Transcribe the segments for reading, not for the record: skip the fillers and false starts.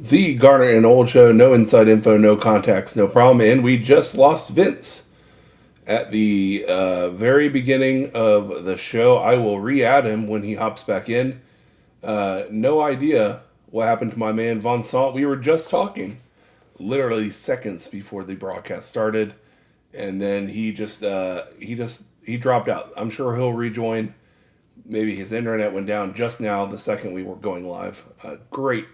The Garnet and Old show, no inside info, no contacts, no problem. And we just lost Vince at the very beginning of the show. I will re-add him when he hops back in. No idea what happened to my man Vincent. We were just talking literally seconds before the broadcast started, and then he dropped out. I'm sure he'll rejoin. Maybe his internet went down just now the second we were going live. Great.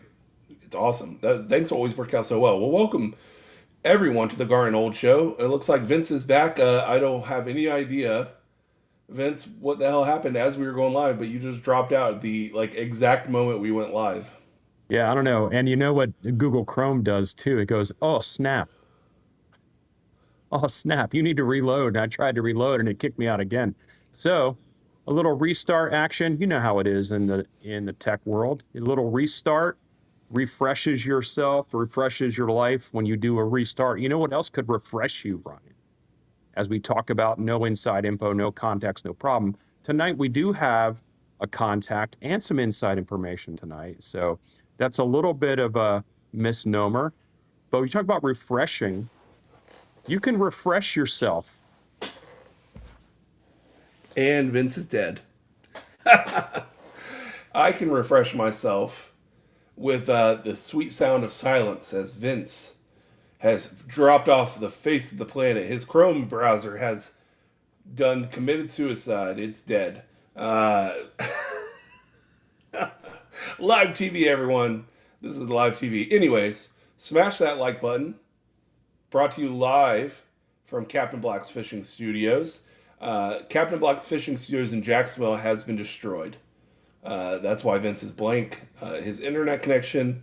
It's awesome. Thanks always work out so well. Well, welcome everyone to the Garnet Old show. It looks like Vince is back. I don't have any idea, Vince, what the hell happened as we were going live, but you just dropped out at the exact moment we went live. Yeah, I don't know. And you know what Google Chrome does too? It goes, oh, snap. Oh, snap. You need to reload. And I tried to reload and it kicked me out again. So a little restart action. You know how it is in the tech world. A little restart refreshes yourself, refreshes your life when you do a restart. You know what else could refresh you, Ryan? As we talk about no inside info, no context, no problem. Tonight we do have a contact and some inside information tonight. So that's a little bit of a misnomer. But we talk about refreshing. You can refresh yourself. And Vince is dead. I can refresh myself with the sweet sound of silence as Vince has dropped off the face of the planet. His Chrome browser has committed suicide. It's dead. Live TV, everyone. This is live TV. Anyways, smash that like button. Brought to you live from Captain Black's Fishing Studios. Captain Black's Fishing Studios in Jacksonville has been destroyed. That's why Vince is blank. His internet connection,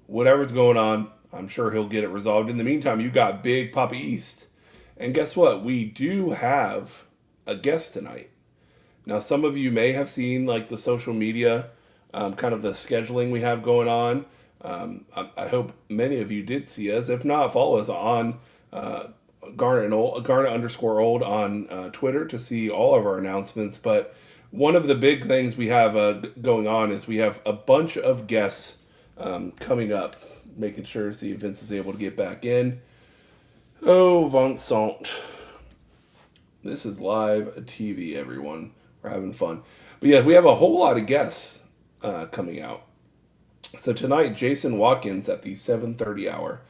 whatever's going on, I'm sure he'll get it resolved. In the meantime, you got Big Papa East. And guess what? We do have a guest tonight. Now, some of you may have seen the social media, kind of the scheduling we have going on. I hope many of you did see us. If not, follow us on Garnet underscore old on Twitter to see all of our announcements. But one of the big things we have going on is we have a bunch of guests coming up, making sure to see if Vince is able to get back in. Oh, Vincent. This is live TV, everyone. We're having fun. But yeah, we have a whole lot of guests coming out. So tonight, Jason Watkins at the 7:30 hour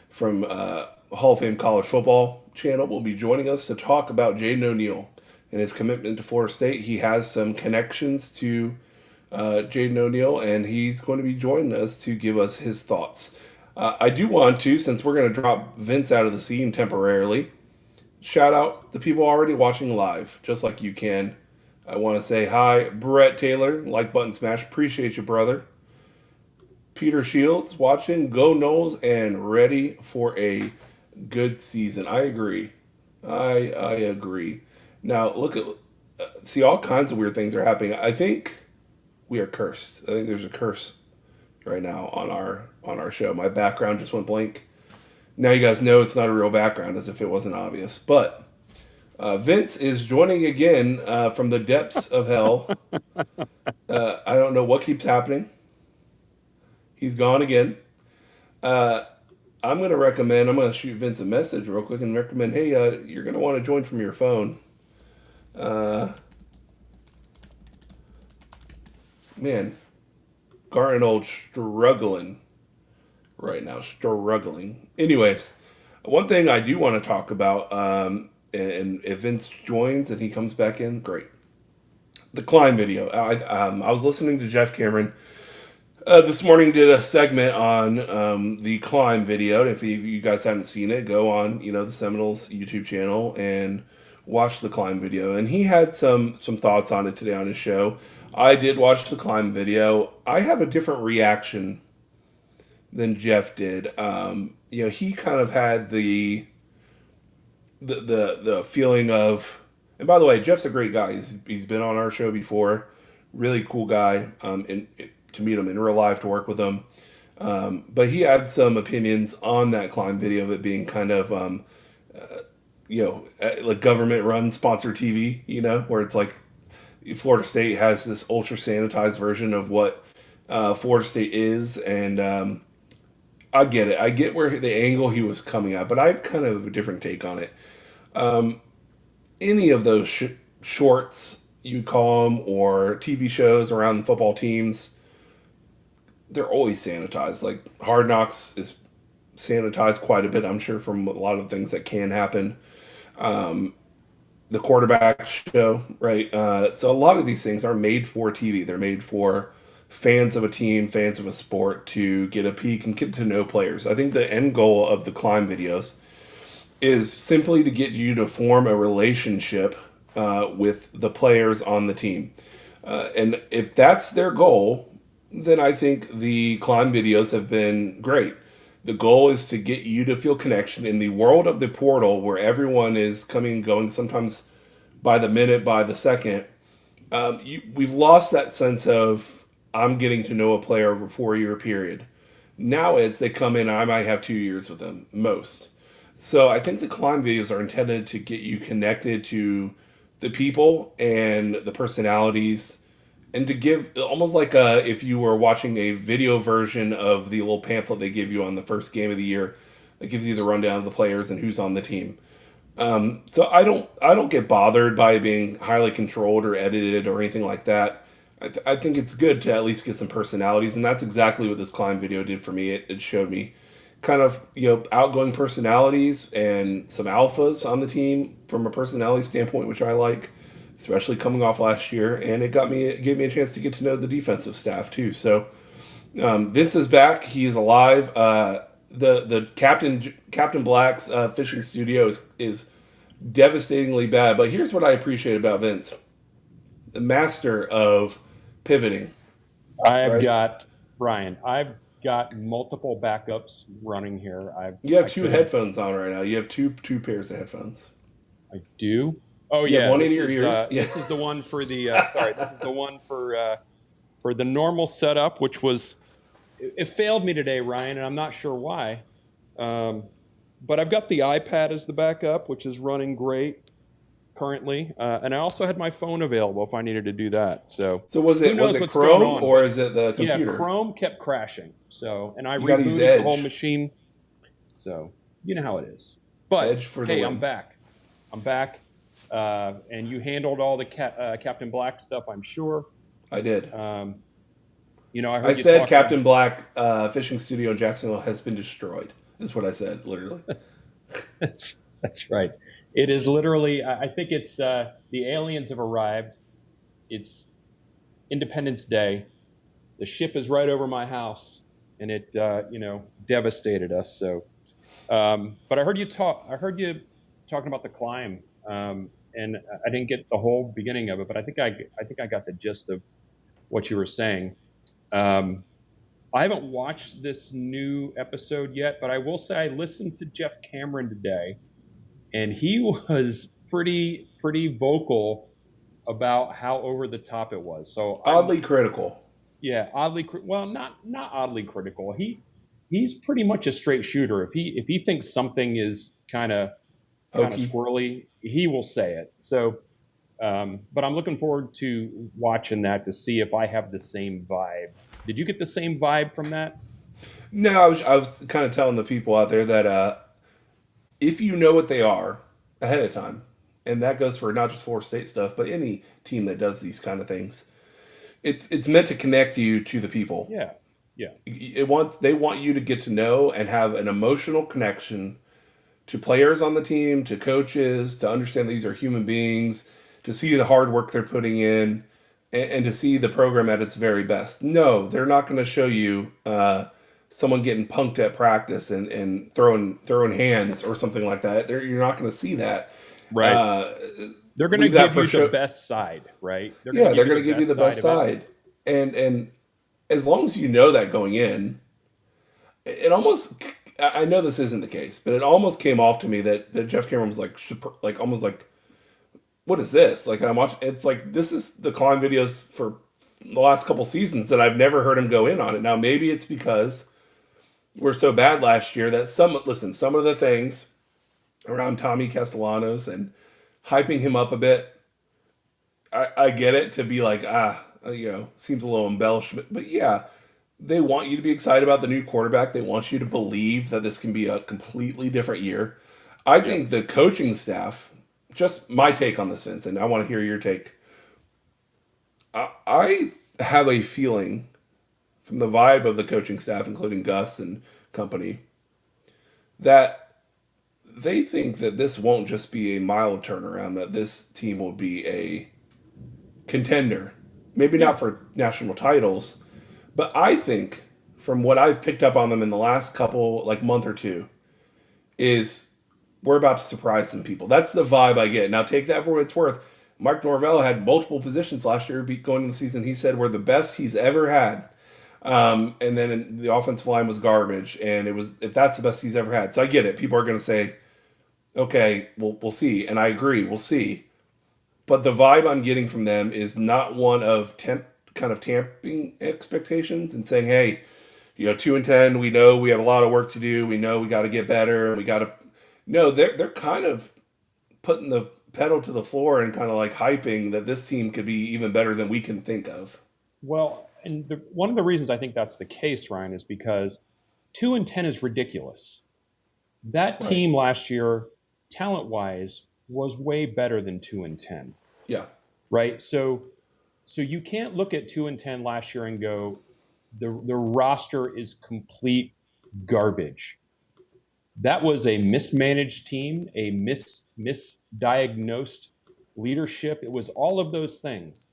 from Hall of Fame College Football channel will be joining us to talk about Jaden O'Neal and his commitment to Florida State. He has some connections to Jaden O'Neal, and he's going to be joining us to give us his thoughts. I do want to, since we're going to drop Vince out of the scene temporarily, shout out the people already watching live, just like you can. I want to say hi, Brett Taylor, like button smash. Appreciate you, brother. Peter Shields watching, go Noles, and ready for a good season. I agree. I agree. Now look at see all kinds of weird things are happening. I think we are cursed. I think there's a curse right now on our show. My background just went blank. Now you guys know it's not a real background, as if it wasn't obvious. But Vince is joining again from the depths of hell. I don't know what keeps happening. He's gone again. I'm going to shoot Vince a message real quick and recommend, hey, you're going to want to join from your phone. Man, Garnet Old struggling right now. Struggling. Anyways, one thing I do want to talk about, and if Vince joins and he comes back in, great. The climb video. I was listening to Jeff Cameron this morning, did a segment on the climb video. And if you guys haven't seen it, go on the Seminoles YouTube channel and watch the climb video. And he had some thoughts on it today on his show. I did watch the climb video. I have a different reaction than Jeff did. He kind of had the feeling of, and by the way, Jeff's a great guy. He's been on our show before. Really cool guy. To meet him in real life, to work with him. But he had some opinions on that climb video of it being kind of, like government-run sponsored TV, where it's like Florida State has this ultra-sanitized version of what Florida State is, and I get it. I get where the angle he was coming at, but I have kind of a different take on it. Any of those shorts you call them or TV shows around football teams, they're always sanitized. Like Hard Knocks is sanitized quite a bit, I'm sure, from a lot of things that can happen. The quarterback show, right? So a lot of these things are made for TV. They're made for fans of a team, fans of a sport to get a peek and get to know players. I think the end goal of the climb videos is simply to get you to form a relationship with the players on the team. And if that's their goal, then I think the climb videos have been great. The goal is to get you to feel connection in the world of the portal where everyone is coming and going, sometimes by the minute, by the second. We've lost that sense of, I'm getting to know a player over a 4-year period. Now it's they come in, I might have 2 years with them, most. So I think the climb videos are intended to get you connected to the people and the personalities, and to give almost like if you were watching a video version of the little pamphlet they give you on the first game of the year that gives you the rundown of the players and who's on the team. So I don't get bothered by it being highly controlled or edited or anything like that. I think it's good to at least get some personalities, and that's exactly what this climb video did for me. It showed me kind of outgoing personalities and some alphas on the team from a personality standpoint, which I like, especially coming off last year, and it gave me a chance to get to know the defensive staff too. So Vince is back; he is alive. The Captain Black's fishing studio is devastatingly bad. But here's what I appreciate about Vince: the master of pivoting. I've Right? got Brian. I've got multiple backups running here. You have I two could have. headphones on right now. You have two pairs of headphones. I do. Oh You have yeah, one in your ears. Yeah. this is the one for the sorry. This is the one for the normal setup, which was it failed me today, Ryan, and I'm not sure why. Um, but I've got the iPad as the backup, which is running great currently, and I also had my phone available if I needed to do that. So So was who it was knows it what's going Chrome on? or But is it the yeah, computer? Chrome kept crashing. So and I You got to use rebooted the whole Edge. machine. So you know how it is. But Edge for the hey, I'm win. back. I'm back. And you handled all the Captain Black stuff, I'm sure. I did. Um, I I heard you said talking. Captain Black Fishing Studio in Jacksonville has been destroyed. Is what I said, literally. That's right. It is literally. I think it's the aliens have arrived. It's Independence Day. The ship is right over my house, and it devastated us. So, but I heard you talk. I heard you talking about the climb, and I didn't get the whole beginning of it, but I think I got the gist of what you were saying. Um, I haven't watched this new episode yet, but I will say I listened to Jeff Cameron today, and he was pretty vocal about how over the top it was. So Oddly critical. yeah, well, not oddly critical. He's pretty much a straight shooter. If he thinks something is kind of Hokey. squirrely, he will say it. So, but I'm looking forward to watching that to see if I have the same vibe. Did you get the same vibe from that? No, I was kind of telling the people out there that if you know what they are ahead of time, and that goes for not just Florida State stuff, but any team that does these kind of things, it's meant to connect you to the people. Yeah, yeah, They want you to get to know and have an emotional connection to players on the team, to coaches, to understand that these are human beings, to see the hard work they're putting in, and to see the program at its very best. No, they're not going to show you someone getting punked at practice and throwing hands or something like that. You're not going to see that. right. Uh, They're going to leave that give for you the show. best side, right? They're going Yeah, to they're give you going to the give you best the best side of it. side, and as long as you know that going in, it almost. I know this isn't the case, but it almost came off to me that Jeff Cameron was like almost like, what is this? Like I'm watching. It's like this is the climb videos for the last couple seasons that I've never heard him go in on it. Now maybe it's because we're so bad last year that some of the things around Tommy Castellanos and hyping him up a bit. I get it to be like seems a little embellishment, but yeah, They want you to be excited about the new quarterback. They want you to believe that this can be a completely different year. I Yep. think the coaching staff, just my take on this, Vincent, I want to hear your take. I have a feeling from the vibe of the coaching staff, including Gus and company, that they think that this won't just be a mild turnaround, that this team will be a contender. Maybe Yeah. not for national titles, but I think from what I've picked up on them in the last couple, like month or two, is we're about to surprise some people. That's the vibe I get. Now take that for what it's worth. Mike Norvell had multiple positions last year going into the season. He said we're the best he's ever had. And then the offensive line was garbage, and it was if that's the best he's ever had. So I get it. People are going to say, okay, we'll see, and I agree, we'll see. But the vibe I'm getting from them is not one of kind of tamping expectations and saying, hey, 2-10, we know we have a lot of work to do. We know we got to get better, and we got to. No, they're kind of putting the pedal to the floor and kind of like hyping that this team could be even better than we can think of. Well, and one of the reasons I think that's the case, Ryan, is because 2-10 is ridiculous. That Right. team last year, talent-wise, was way better than 2-10, Yeah. right? So you can't look at 2-10 last year and go, the roster is complete garbage. That was a mismanaged team, a misdiagnosed leadership. It was all of those things,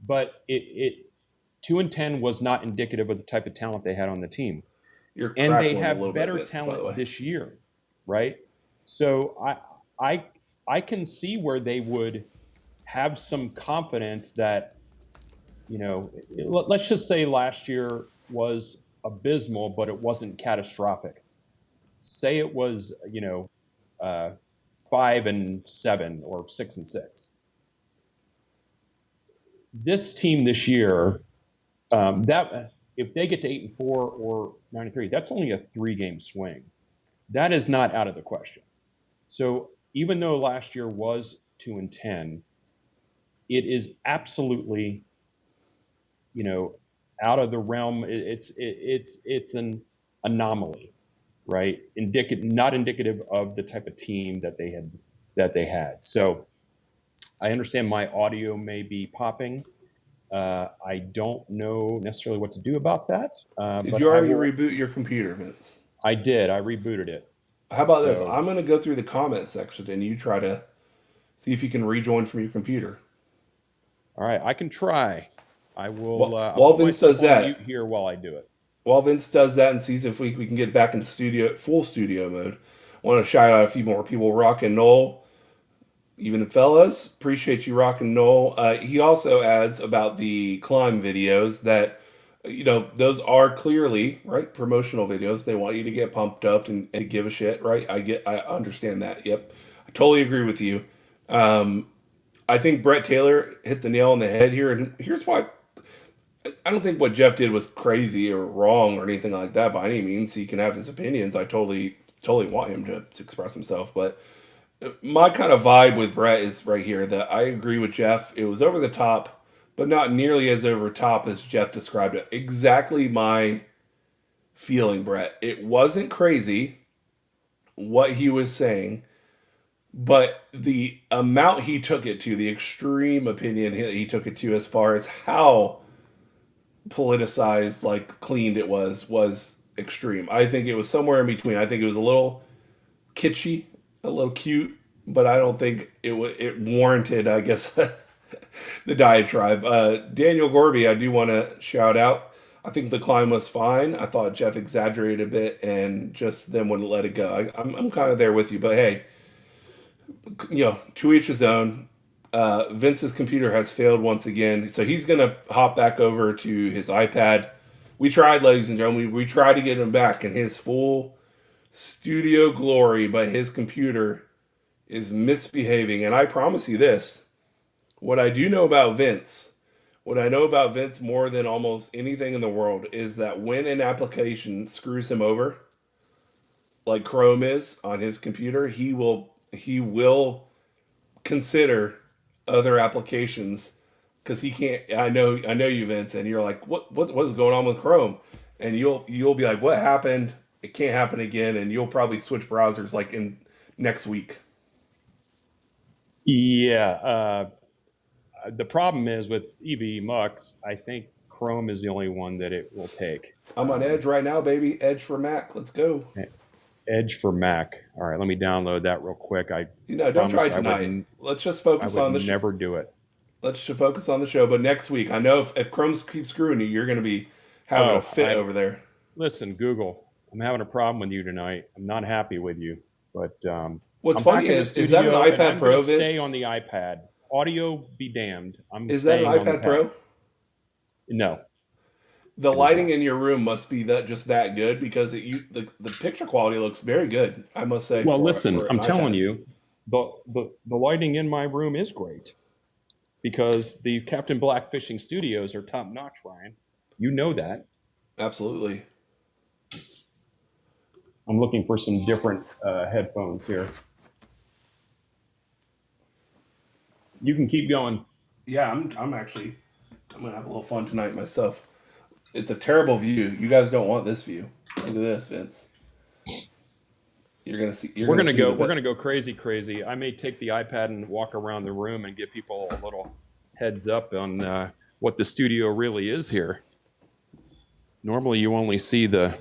but it 2-10 was not indicative of the type of talent they had on the team. You're And they crackling a have little better bit, Vince, by the way. talent this year, right? So I can see where they would have some confidence that, let's just say last year was abysmal, but it wasn't catastrophic. Say it was, 5-7 or 6-6. This team this year, that if they get to 8-4 or 9-3, that's only a 3-game swing. That is not out of the question. So even though last year was 2-10, it is absolutely, out of the realm. It's an anomaly, right? Not indicative of the type of team that they had. So I understand my audio may be popping. I don't know necessarily what to do about that. Did But you already reboot your computer, Vince? I did. I rebooted it. How about this? I'm going to go through the comment section and you try to see if you can rejoin from your computer. All right, I can try. I will. While Vince does that, mute here while I do it. While Vince does that and sees if we can get back in full studio mode, I want to shout out a few more people. Rock and Noel, even the fellas, appreciate you, Rock and Noel. He also adds about the climb videos that, those are clearly right promotional videos. They want you to get pumped up and give a shit, right? I understand that. Yep, I totally agree with you. I think Brett Taylor hit the nail on the head here, and here's why. I don't think what Jeff did was crazy or wrong or anything like that by any means. He can have his opinions. I totally want him to express himself. But my kind of vibe with Brett is right here that I agree with Jeff. It was over the top, but not nearly as over top as Jeff described it. Exactly my feeling, Brett. It wasn't crazy what he was saying, but the amount he took it to, the extreme opinion he took it to as far as how politicized, like cleaned it was extreme. I think it was somewhere in between. I think it was a little kitschy, a little cute, but I don't think it warranted, I guess, the diatribe. Daniel Gorby, I do want to shout out. I think the climb was fine. I thought Jeff exaggerated a bit and just then wouldn't let it go. I'm kind of there with you, but hey, to each his own. Vince's computer has failed once again, so he's going to hop back over to his iPad. We tried, ladies and gentlemen, we tried to get him back in his full studio glory, but his computer is misbehaving. And I promise you this, what I know about Vince more than almost anything in the world is that when an application screws him over, like Chrome is on his computer, he will consider other applications because he can't. I know you, Vince, and you're like, what is going on with Chrome? and you'll be like, what happened? It can't happen again, and you'll probably switch browsers like in next week. Yeah. The problem is with EV Mux, I think Chrome is the only one that it will take. I'm on Edge right now, baby. Edge for Mac. Let's go. Edge for Mac. All right, let me download that real quick. I don't try tonight. Let's just focus on the show. Never do it. Let's just focus on the show. But next week, I know if Chrome keeps screwing you, you're going to be having a fit over there. Listen, Google, I'm having a problem with you tonight. I'm not happy with you. But what's funny is that an iPad Pro? Stay on the iPad. Audio be damned. Is that an iPad Pro? No. The lighting in your room must be just that good because the picture quality looks very good, I must say. Well, listen, I'm telling you, the lighting in my room is great because the Captain Black Fishing Studios are top notch, Ryan. You know that. Absolutely. I'm looking for some different headphones here. You can keep going. Yeah, I'm gonna have a little fun tonight myself. It's a terrible view. You guys don't want this view. Look at this, Vince. You're gonna see. We're gonna go crazy. I may take the iPad and walk around the room and give people a little heads up on what the studio really is here. Normally, you only see the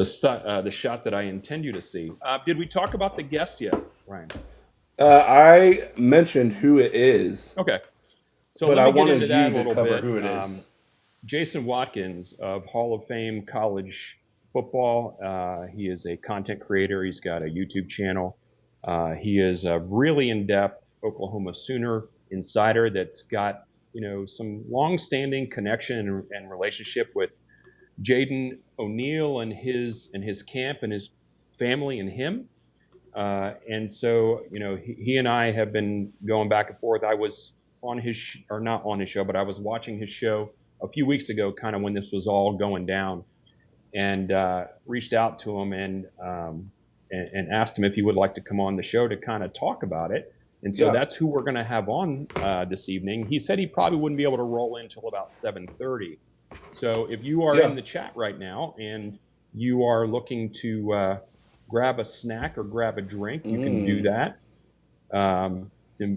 shot that I intend you to see. Did we talk about the guest yet, Ryan? I mentioned who it is. Okay. So but let me I get into that a to little cover bit. Who it is. Jason Watkins of Hall of Fame College Football. He is a content creator. He's got a YouTube channel. He is a really in-depth Oklahoma Sooner insider that's got some long-standing connection and relationship with Jaden O'Neal and his camp and his family and him. And so he and I have been going back and forth. I was on his not on his show, but I was watching his show a few weeks ago, kind of when this was all going down, and reached out to him and asked him if he would like to come on the show to kind of talk about it. And so that's who we're going to have on this evening. He said he probably wouldn't be able to roll in until about 7:30. So if you are in the chat right now and you are looking to grab a snack or grab a drink, you can do that.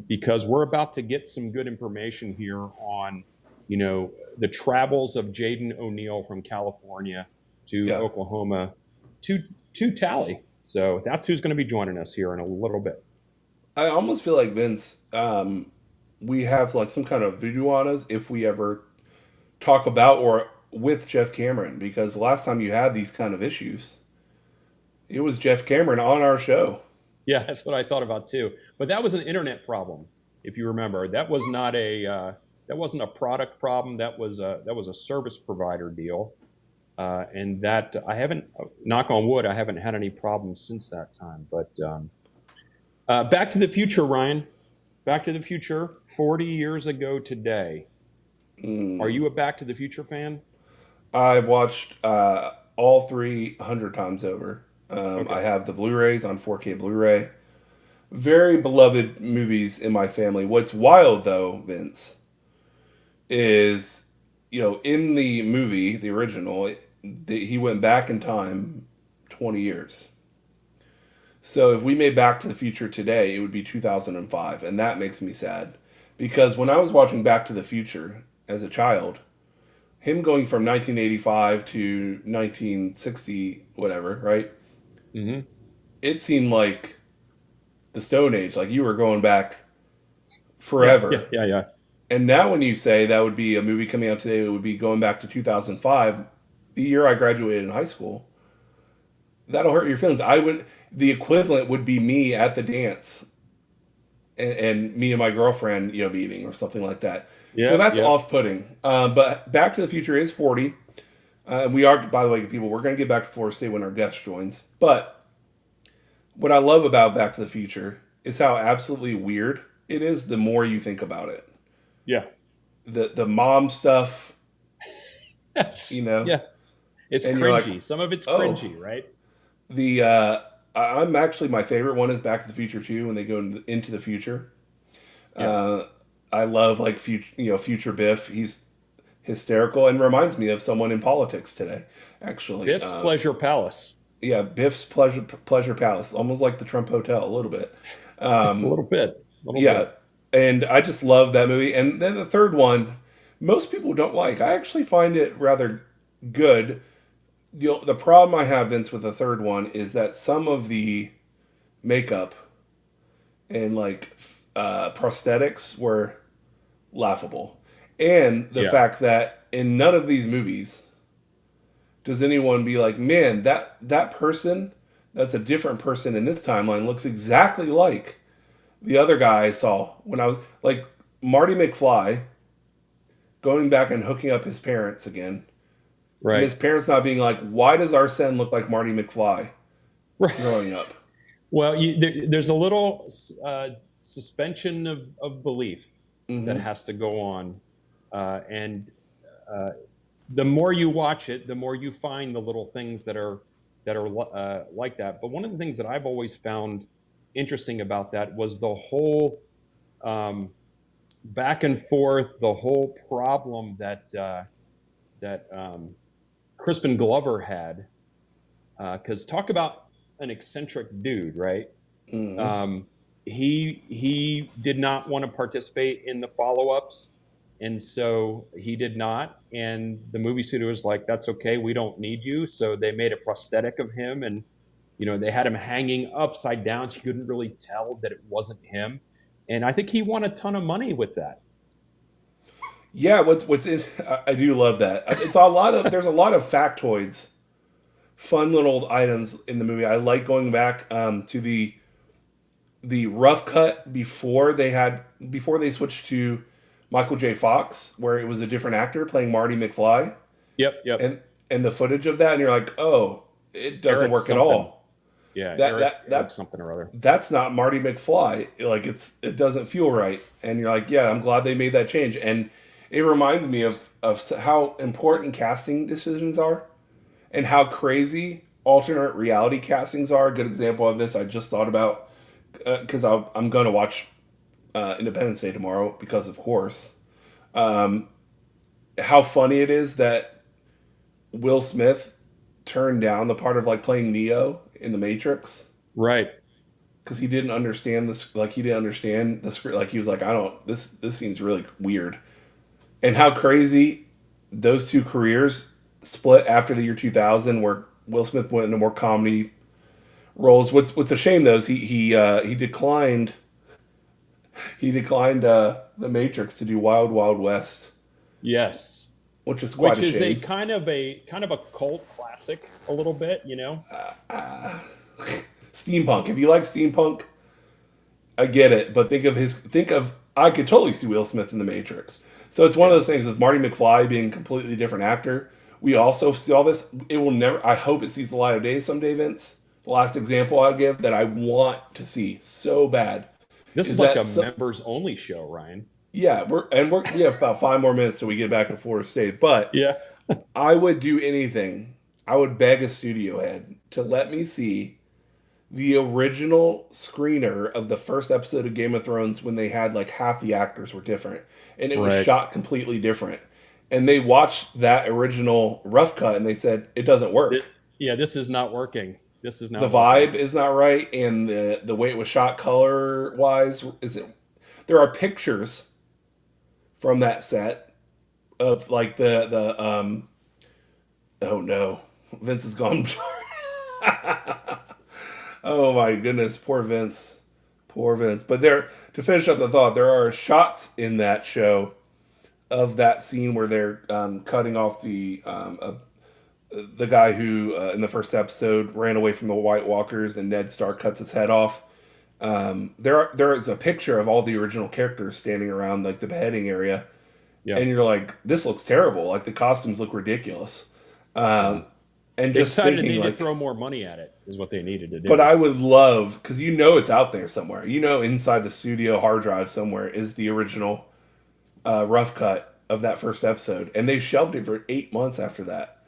Because we're about to get some good information here on, the travels of Jaden O'Neal from California to Oklahoma to Tally. So that's who's going to be joining us here in a little bit. I almost feel like, Vince, we have like some kind of voodoo on us if we ever talk about or with Jeff Cameron, because the last time you had these kind of issues, it was Jeff Cameron on our show. Yeah, that's what I thought about too. But that was an internet problem, if you remember. That was not that wasn't a product problem. That was a service provider deal, and that I haven't, knock on wood, I haven't had any problems since that time. But Back to the Future, Ryan. Back to the Future, 40 years ago today. Are you a Back to the Future fan? I've watched all 300 times over. Okay. I have the Blu-rays on 4K Blu-ray. Very beloved movies in my family. What's wild, though, Vince, is, in the movie, the original, he went back in time 20 years. So if we made Back to the Future today, it would be 2005, and that makes me sad. Because when I was watching Back to the Future as a child, him going from 1985 to 1960, whatever, right? Mm-hmm. It seemed like the Stone Age, like you were going back forever. Yeah. And now when you say that would be a movie coming out today, it would be going back to 2005, the year I graduated in high school. That'll hurt your feelings. The equivalent would be me at the dance and me and my girlfriend, meeting or something like that. So that's off-putting. But Back to the Future is 40. We are, by the way, people, we're going to get back to Florida State when our guest joins. But what I love about Back to the Future is how absolutely weird it is the more you think about it. Yeah. The mom stuff, It's and cringy. like, Some of it's cringy, right? I'm actually, my favorite one is Back to the Future 2 when they go into the future. I love like future Biff. hysterical and reminds me of someone in politics today, actually. Biff's Pleasure Palace. Yeah, Biff's Pleasure Palace, almost like the Trump Hotel, a little bit. A little bit. Yeah, and I just love that movie. And then the third one, most people don't like. I actually find it rather good. The problem I have, Vince, with the third one is that some of the makeup and like prosthetics were laughable, and the fact that in none of these movies does anyone be like, man, that person, that's a different person in this timeline, looks exactly like the other guy I saw when I was like Marty McFly going back and hooking up his parents again. Right. And his parents not being like, why does our son look like Marty McFly growing up? Well, there's a little suspension of belief that has to go on. And the more you watch it, the more you find the little things that are like that. But one of the things that I've always found interesting about that was the whole back and forth, the whole problem that Crispin Glover had. Because talk about an eccentric dude, right? He did not want to participate in the follow-ups, and so he did not. And the movie studio was like, "That's okay, we don't need you." So they made a prosthetic of him, and they had him hanging upside down, so you couldn't really tell that it wasn't him. And I think he won a ton of money with that. Yeah, what's in? I do love that. It's a lot of there's a lot of factoids, fun little items in the movie. I like going back to the rough cut before they switched to Michael J. Fox, where it was a different actor playing Marty McFly. Yep. And the footage of that, and you're like, oh, it doesn't work at all. Yeah, that something or other. That's not Marty McFly. Like it doesn't feel right, and you're like, yeah, I'm glad they made that change. And it reminds me of how important casting decisions are, and how crazy alternate reality castings are. A good example of this I just thought about because I'm going to watch Independence Day tomorrow because, of course, how funny it is that Will Smith turned down the part of like playing Neo in the Matrix, right? Because he didn't understand this. Like he didn't understand the script. Like he was like, I don't. This seems really weird. And how crazy those two careers split after the year 2000, where Will Smith went into more comedy roles. What's a shame though is he declined. He declined the Matrix to do Wild Wild West. Yes, which is quite a shame. A kind of a cult classic, a little bit, Steampunk. If you like steampunk, I get it. But think of I could totally see Will Smith in the Matrix. So it's one of those things with Marty McFly being a completely different actor. We also saw this. It will never. I hope it sees the light of day someday, Vince. The last example I'll give that I want to see so bad. This is like a members only show, Ryan. Yeah, we have about 5 more minutes till we get back to Florida State. But yeah, I would do anything. I would beg a studio head to let me see the original screener of the first episode of Game of Thrones when they had like half the actors were different. And it was shot completely different. And they watched that original rough cut and they said, it doesn't work. This is not working. This is not the working. Vibe is not right. And the way it was shot color wise, there are pictures from that set of like oh no, Vince is gone. Oh my goodness, poor Vince. But to finish up the thought, there are shots in that show of that scene where they're cutting off the guy who in the first episode ran away from the White Walkers, and Ned Stark cuts his head off. There is a picture of all the original characters standing around like the beheading area, and you're like, this looks terrible. Like the costumes look ridiculous. And they just decided thinking, they needed like, to throw more money at it is what they needed to do. But I would love, because it's out there somewhere. Inside the studio hard drive somewhere is the original rough cut of that first episode, and they shelved it for 8 months after that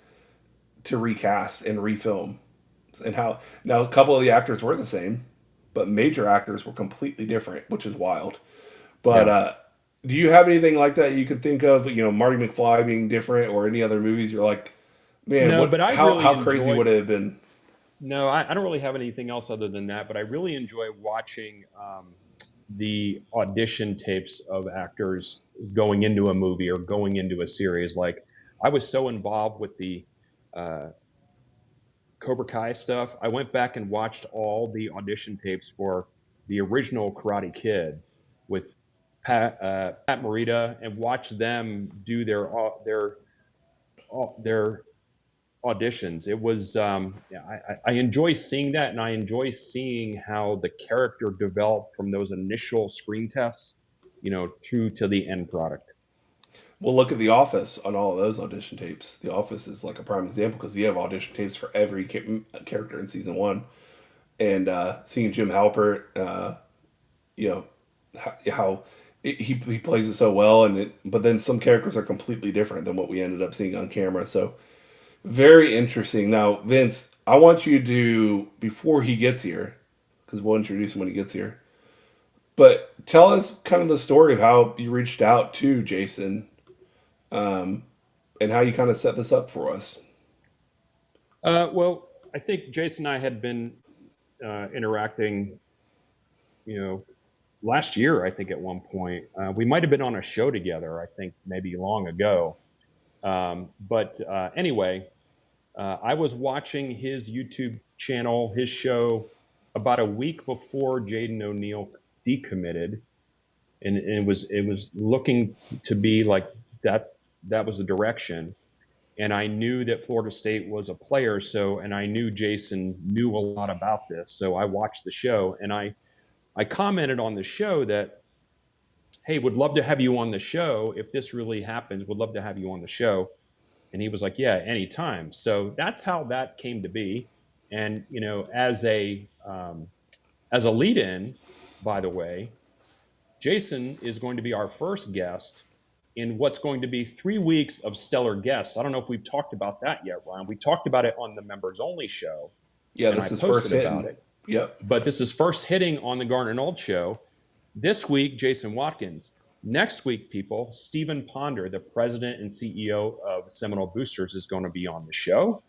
to recast and refilm. And now a couple of the actors were the same, but major actors were completely different, which is wild. But Do you have anything like that you could think of? Marty McFly being different, or any other movies you're like, man, No, what? but I How really crazy enjoy. would it have been? No, I don't really have anything else other than that. But I really enjoy watching the audition tapes of actors going into a movie or going into a series. Like I was so involved with the uh, Cobra Kai stuff. I went back and watched all the audition tapes for the original Karate Kid with Pat Morita and watched them do their auditions. It was yeah, I enjoy seeing that, and I enjoy seeing how the character developed from those initial screen tests, through to the end product. Well, look at The Office on all of those audition tapes. The Office is like a prime example because you have audition tapes for every character in season one, and seeing Jim Halpert, you know, how he plays it so well, but then some characters are completely different than what we ended up seeing on camera. So very interesting. Now, Vince, I want you to, before he gets here, because we'll introduce him when he gets here, but tell us kind of the story of how you reached out to Jason, um, and how you kind of set this up for us. Well, I think Jason and I had been interacting, you know, last year. I think at one point we might have been on a show together. I think maybe long ago. But anyway, I was watching his YouTube channel, his show, about a week before Jaden O'Neal decommitted, and it was looking to be like that was the direction. And I knew that Florida State was a player, and I knew Jason knew a lot about this, so I watched the show, and I commented on the show that, hey, would love to have you on the show if this really happens. Would love to have you on the show. And he was like, yeah, anytime. So that's how that came to be. And as a lead-in, by the way, Jason is going to be our first guest in what's going to be 3 weeks of stellar guests. I don't know if we've talked about that yet, Ron. We talked about it on the members only show, Yeah, and I this is first posted about hitting. it. Yep. But this is first hitting on the Garnet Old show. This week, Jason Watkins. Next week, people, Stephen Ponder, the president and CEO of Seminole Boosters, is going to be on the show.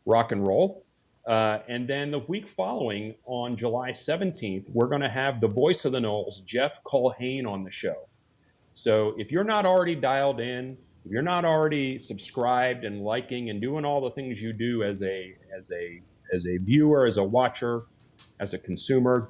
Rock and roll. And then the week following, on July 17th, we're going to have the voice of the Noles, Jeff Culhane, on the show. So if you're not already dialed in, if you're not already subscribed and liking and doing all the things you do as a viewer, as a watcher, as a consumer,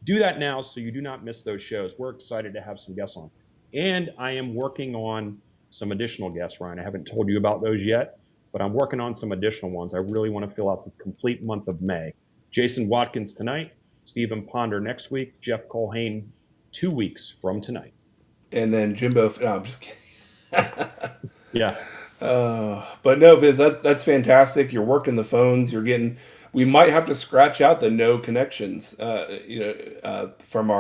do that now so you do not miss those shows. We're excited to have some guests on. And I am working on some additional guests, Ryan. I haven't told you about those yet, but I'm working on some additional ones. I really want to fill out the complete month of May. Jason Watkins tonight, Stephen Ponder next week, Jeff Culhane 2 weeks from tonight. And then Jimbo. No, I'm just kidding. Yeah. But no, Viz, that's fantastic. You're working the phones. You're getting. We might have to scratch out the no connections. From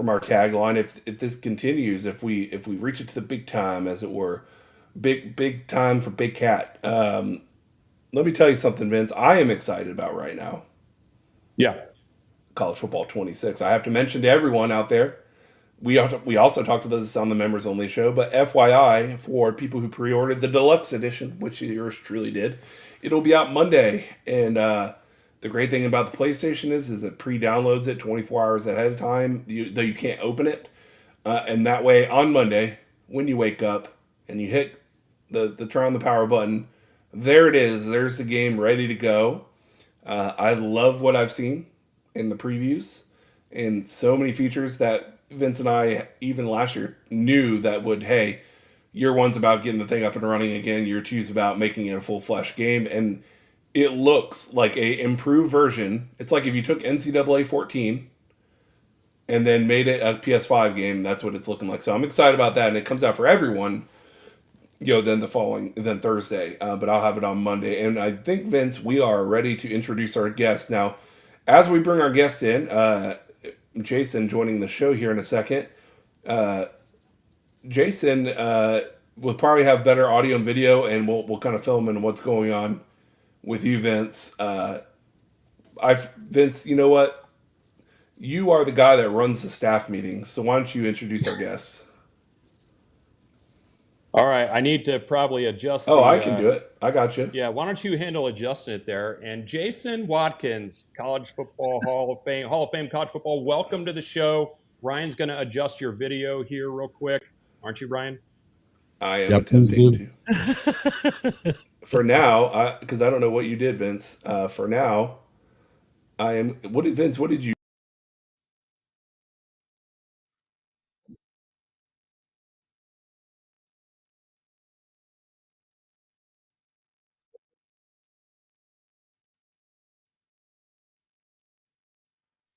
our tagline. If this continues, if we reach it to the big time, as it were, big time for Big Cat. Let me tell you something, Vince. I am excited about right now. Yeah. College football 26. I have to mention to everyone out there. We also talked about this on the members only show, but FYI, for people who pre-ordered the deluxe edition, which yours truly did, it'll be out Monday. And the great thing about the PlayStation is it pre-downloads it 24 hours ahead of time, though you can't open it. And that way, on Monday, when you wake up and you hit the turn on the power button, there it is. There's the game ready to go. I love what I've seen in the previews, and so many features that Vince and I, even last year, knew that would, hey, year one's about getting the thing up and running again. Year two's about making it a full-fledged game. And it looks like a improved version. It's like if you took NCAA 14 and then made it a PS5 game, that's what it's looking like. So I'm excited about that. And it comes out for everyone, then then Thursday. But I'll have it on Monday. And I think, Vince, we are ready to introduce our guest. Now, as we bring our guest in, Jason joining the show here in a second. Jason will probably have better audio and video, and we'll kind of film in what's going on with you, Vince. Vince, you know what? You are the guy that runs the staff meetings, so why don't you introduce our guest? All right, I need to probably adjust. Oh, I can do it. I got you. Yeah, why don't you handle adjusting it there? And Jason Watkins, College Football Hall of Fame College Football, welcome to the show. Ryan's going to adjust your video here real quick, aren't you, Ryan? I am attempting to. For now, because I don't know what you did, Vince. For now, I am. Vince? What did you?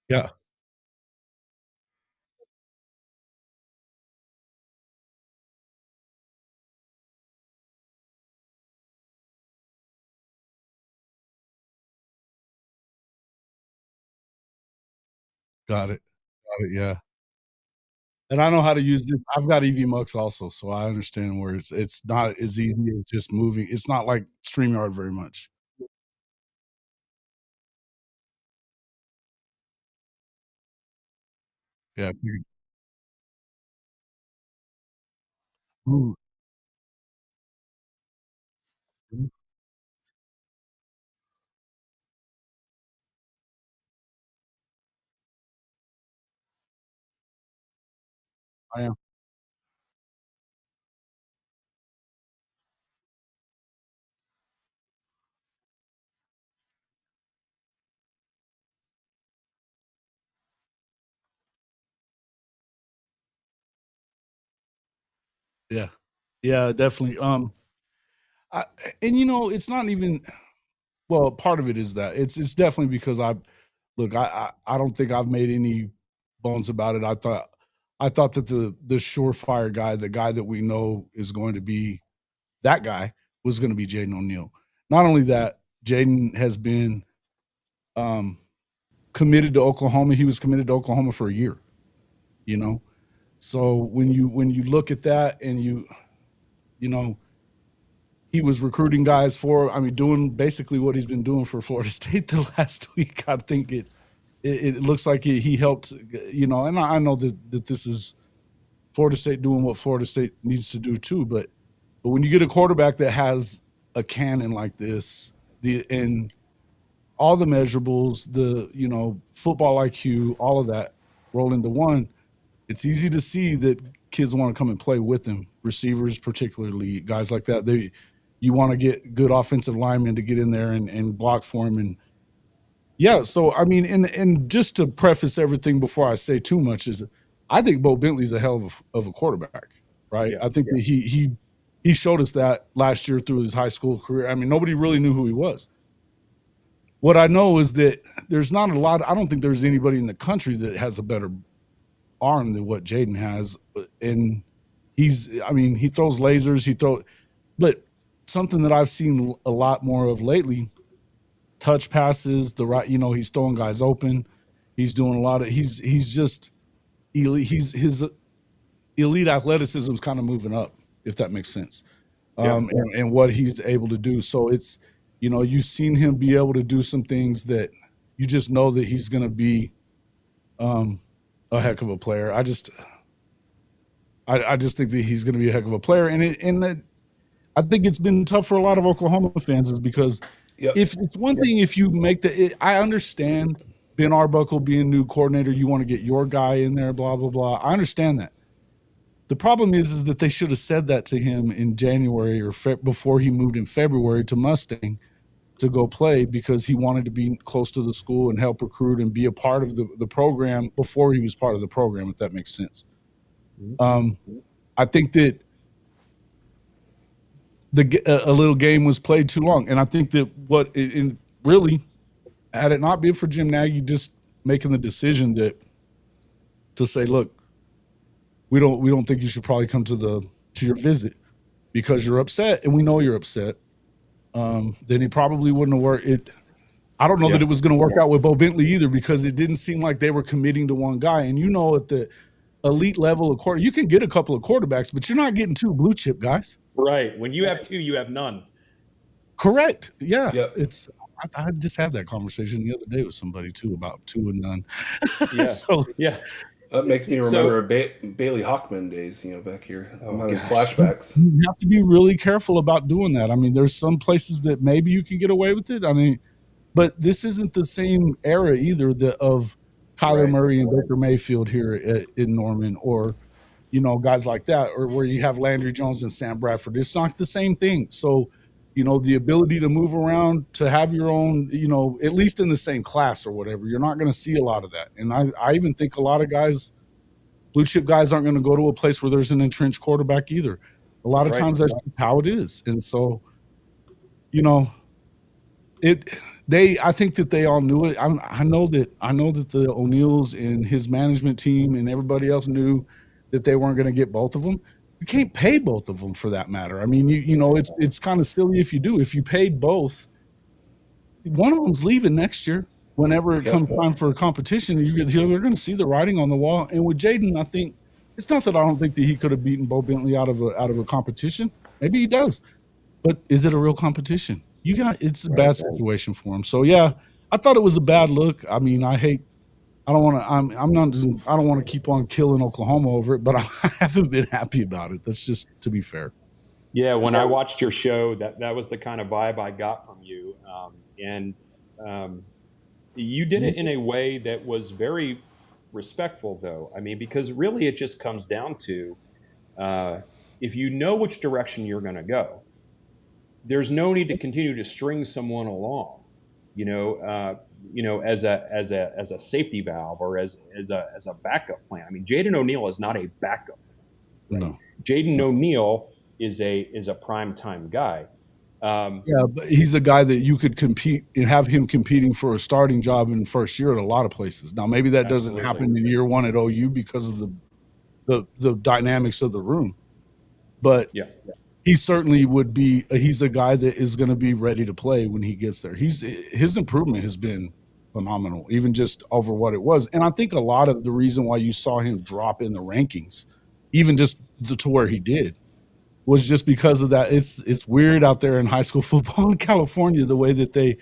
Yeah. Got it. Yeah. And I know how to use this. I've got EVMux also, so I understand where it's not as easy as just moving. It's not like StreamYard very much. Yeah. Ooh. I am. Yeah. Yeah, definitely. I, and it's not even, well, part of it is that it's definitely because I don't think I've made any bones about it. I thought that the surefire guy, the guy that we know is going to be that guy, was going to be Jaden O'Neal. Not only that, Jaden has been committed to Oklahoma. He was committed to Oklahoma for a year, you know. So when you look at that and you know, he was recruiting guys doing basically what he's been doing for Florida State the last week. I think it looks like he helped, and I know that this is Florida State doing what Florida State needs to do too. But when you get a quarterback that has a cannon like this, and all the measurables, the football IQ, all of that roll into one, it's easy to see that kids want to come and play with him. Receivers, particularly guys like that, you want to get good offensive linemen to get in there and block for him. And yeah, so I mean, and just to preface everything before I say too much, is I think Bo Bentley's a hell of a quarterback, right? Yeah, I think that he showed us that last year through his high school career. I mean, nobody really knew who he was. What I know is that there's not a lot. I don't think there's anybody in the country that has a better arm than what Jaden has, and he throws lasers. But something that I've seen a lot more of lately, touch passes, he's throwing guys open. He's doing a lot of, he's just elite. His elite athleticism is kind of moving up, if that makes sense. And what he's able to do. So it's, you've seen him be able to do some things that you just know that he's going to be a heck of a player. I just think that he's going to be a heck of a player. And I think it's been tough for a lot of Oklahoma fans, is because if it's one thing, if you make I understand Ben Arbuckle being new coordinator, you want to get your guy in there, blah, blah, blah. I understand that. The problem is that they should have said that to him in January or before he moved in February to Mustang to go play, because he wanted to be close to the school and help recruit and be a part of the program before he was part of the program, if that makes sense. I think that a little game was played too long, and I think that really, had it not been for Jim Nagy just making the decision to say, look, we don't think you should probably come to your visit because you're upset, and we know you're upset. Then it probably wouldn't have worked. I don't know that it was going to work out with Bo Bentley either, because it didn't seem like they were committing to one guy. And at the elite level of quarter, you can get a couple of quarterbacks, but you're not getting two blue chip guys. Right. When you have two, you have none. Correct. Yeah. Yep. I just had that conversation the other day with somebody too about two and none. Yeah. So yeah. That makes me So- remember Bailey Hockman days, back here. I'm having gosh. flashbacks. You have to be really careful about doing that. I mean, there's some places that maybe you can get away with it. I mean, but this isn't the same era either of Kyler Right. Murray and Baker Mayfield here in Norman, or guys like that, or where you have Landry Jones and Sam Bradford. It's not the same thing. So, the ability to move around, to have your own, at least in the same class or whatever, you're not going to see a lot of that. And I even think a lot of guys, blue chip guys, aren't going to go to a place where there's an entrenched quarterback either. A lot of Right. times that's just how it is. And so, I think that they all knew it. I know that the O'Neals and his management team and everybody else knew that they weren't going to get both of them. You can't pay both of them for that matter. I mean, it's kind of silly if you do. If you paid both, one of them's leaving next year. Whenever it comes time for a competition, they're going to see the writing on the wall. And with Jaden, I think it's not that I don't think that he could have beaten Bo Bentley out of a competition. Maybe he does, but is it a real competition? It's a bad situation for him. So yeah, I thought it was a bad look. I mean, I don't want to keep on killing Oklahoma over it, but I haven't been happy about it. That's just to be fair. Yeah, when I watched your show, that was the kind of vibe I got from you, you did it in a way that was very respectful, though. I mean, because really it just comes down to if you know which direction you're going to go, there's no need to continue to string someone along, as a safety valve or as a backup plan. I mean, Jaden O'Neal is not a backup. Right? No. Jaden O'Neal is a prime time guy. Yeah, but he's a guy that you could compete and have him competing for a starting job in the first year at a lot of places. Now, maybe that doesn't happen in year one at OU because of the dynamics of the room, but he certainly would be. He's a guy that is going to be ready to play when he gets there. His improvement has been phenomenal, even just over what it was. And I think a lot of the reason why you saw him drop in the rankings, even just to where he did, was just because of that. It's weird out there in high school football in California, the way that they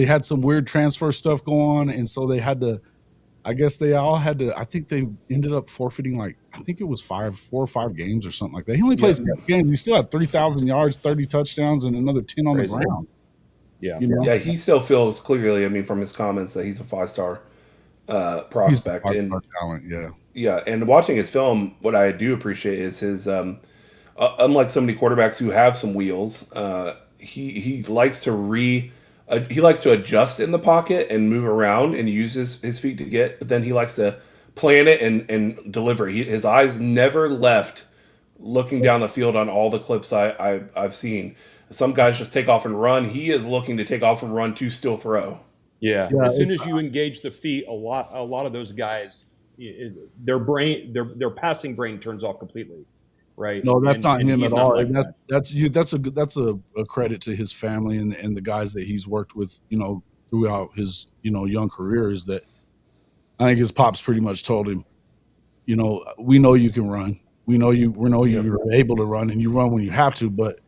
had some weird transfer stuff go on. And so they had to, I think they ended up forfeiting, I think it was 4 or 5 games or something like that. He only played 6 games. He still had 3,000 yards, 30 touchdowns, and another 10 on the ground. Yeah. Yeah, he still feels clearly, I mean, from his comments, that he's a 5-star prospect. He's a 5-star talent, yeah. Yeah, and watching his film, what I do appreciate is his unlike so many quarterbacks who have some wheels, he likes to he likes to adjust in the pocket and move around and use his feet to get, but then he likes to plan it and deliver. His eyes never left looking down the field on all the clips I've seen. Some guys just take off and run. He is looking to take off and run to still throw. Yeah. As soon as you engage the feet, a lot of those guys, their passing brain turns off completely. Right. No, that's not him at all. Like that's a credit to his family and the guys that he's worked with, throughout his, young career, is that I think his pops pretty much told him, we know you can run. We know you're able to run, and you run when you have to, but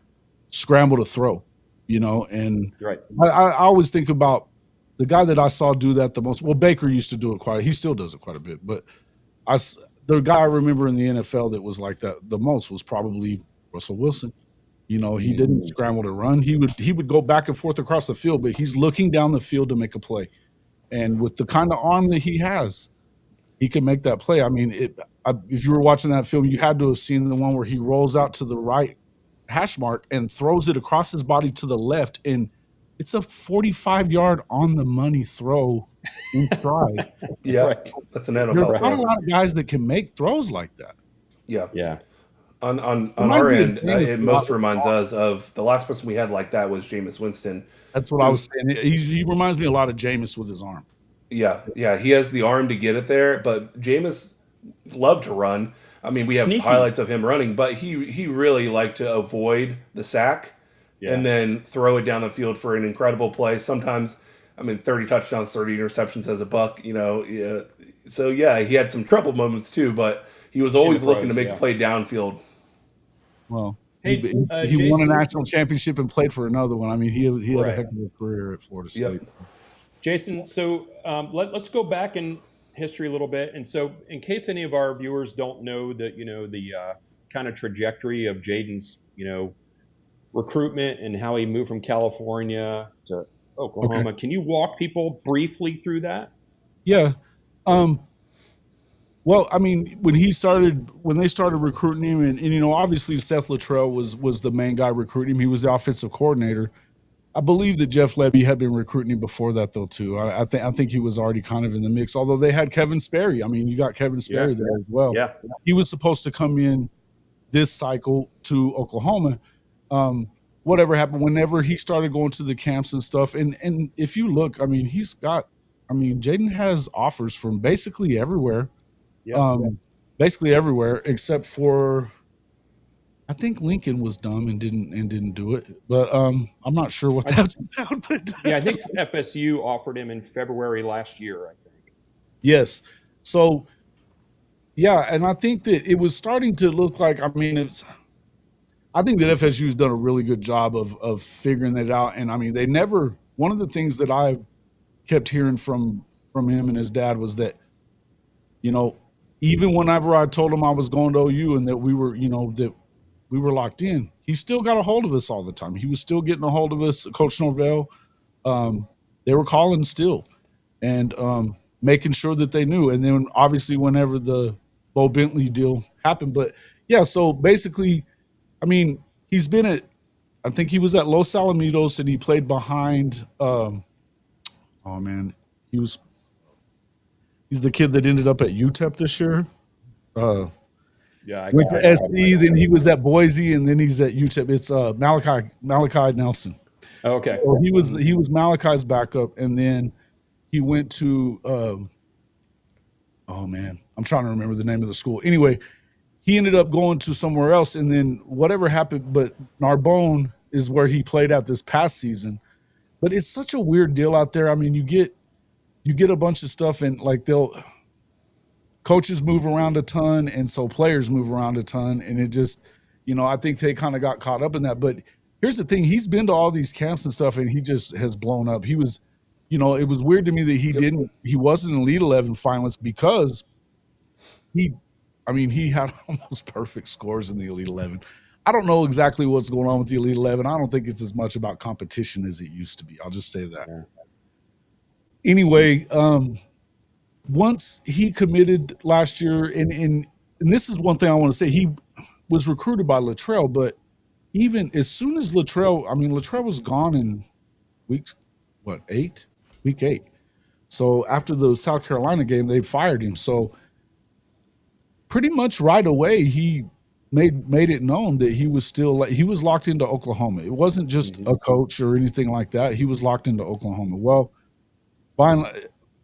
scramble to throw, and right. I always think about the guy that I saw do that the most. Well, Baker used to do it he still does it quite a bit, but the guy I remember in the NFL that was like that the most was probably Russell Wilson. He didn't scramble to run. He would go back and forth across the field, but he's looking down the field to make a play. And with the kind of arm that he has, he can make that play. I mean, if you were watching that film, you had to have seen the one where he rolls out to the right hash mark and throws it across his body to the left, and it's a 45-yard on the money throw in stride. Yeah, right. That's an NFL. There's not a lot of guys that can make throws like that. Yeah, yeah. On our end, it most reminds us of the last person we had like that was Jameis Winston. That's what I was saying. He reminds me a lot of Jameis with his arm. Yeah, he has the arm to get it there, but Jameis loved to run. I mean, we have highlights of him running, but he really liked to avoid the sack and then throw it down the field for an incredible play. Sometimes, 30 touchdowns, 30 interceptions as a buck, So, yeah, he had some trouble moments too, but he was always looking to make a play downfield. Well, he Jason, won a national championship and played for another one. I mean, he had a heck of a career at Florida State. Jason, so let's go back and history a little bit. And so in case any of our viewers don't know that, the kind of trajectory of Jaden's, recruitment and how he moved from California to Oklahoma, Can you walk people briefly through that? Yeah. Well, I mean, when they started recruiting him, and obviously Seth Luttrell was the main guy recruiting him. He was the offensive coordinator. I believe that Jeff Lebby had been recruiting him before that, though, too. I think he was already kind of in the mix, although they had Kevin Sperry. I mean, you got Kevin Sperry there as well. Yeah. He was supposed to come in this cycle to Oklahoma. Whatever happened, whenever he started going to the camps and stuff, and if you look, I mean, Jaden has offers from basically everywhere. Basically everywhere except for, I think Lincoln was dumb and didn't do it, but I'm not sure what that's about. But I think FSU offered him in February last year, I think. Yes. So yeah, and I think that it was starting to look like, I think that FSU's done a really good job of figuring that out. And I mean, one of the things that I kept hearing from him and his dad was that, even whenever I told him I was going to OU and that we were locked in, he still got a hold of us all the time. He was still getting a hold of us. Coach Norvell, they were calling still and making sure that they knew. And then obviously whenever the Bo Bentley deal happened, but yeah, so basically, I mean, he's been I think he was at Los Alamitos and he played behind, he's the kid that ended up at UTEP this year. Went to SC, then he was at Boise, and then he's at UTEP. It's Malachi Nelson. Okay. So he was Malachi's backup, and then he went to I'm trying to remember the name of the school. Anyway, he ended up going to somewhere else, and then whatever happened, but Narbonne is where he played at this past season. But it's such a weird deal out there. I mean, you get a bunch of stuff, and like coaches move around a ton, and so players move around a ton, and it just, I think they kind of got caught up in that. But here's the thing: he's been to all these camps and stuff, and he just has blown up. He was, it was weird to me that he wasn't an Elite 11 finalist because he had almost perfect scores in the Elite 11. I don't know exactly what's going on with the Elite 11. I don't think it's as much about competition as it used to be. I'll just say that. Yeah. Anyway, once he committed last year, and this is one thing I want to say, he was recruited by Luttrell, but even as soon as Luttrell was gone in week 8. So after the South Carolina game, they fired him. So pretty much right away, he made it known that he was locked into Oklahoma. It wasn't just a coach or anything like that. He was locked into Oklahoma. Well, finally,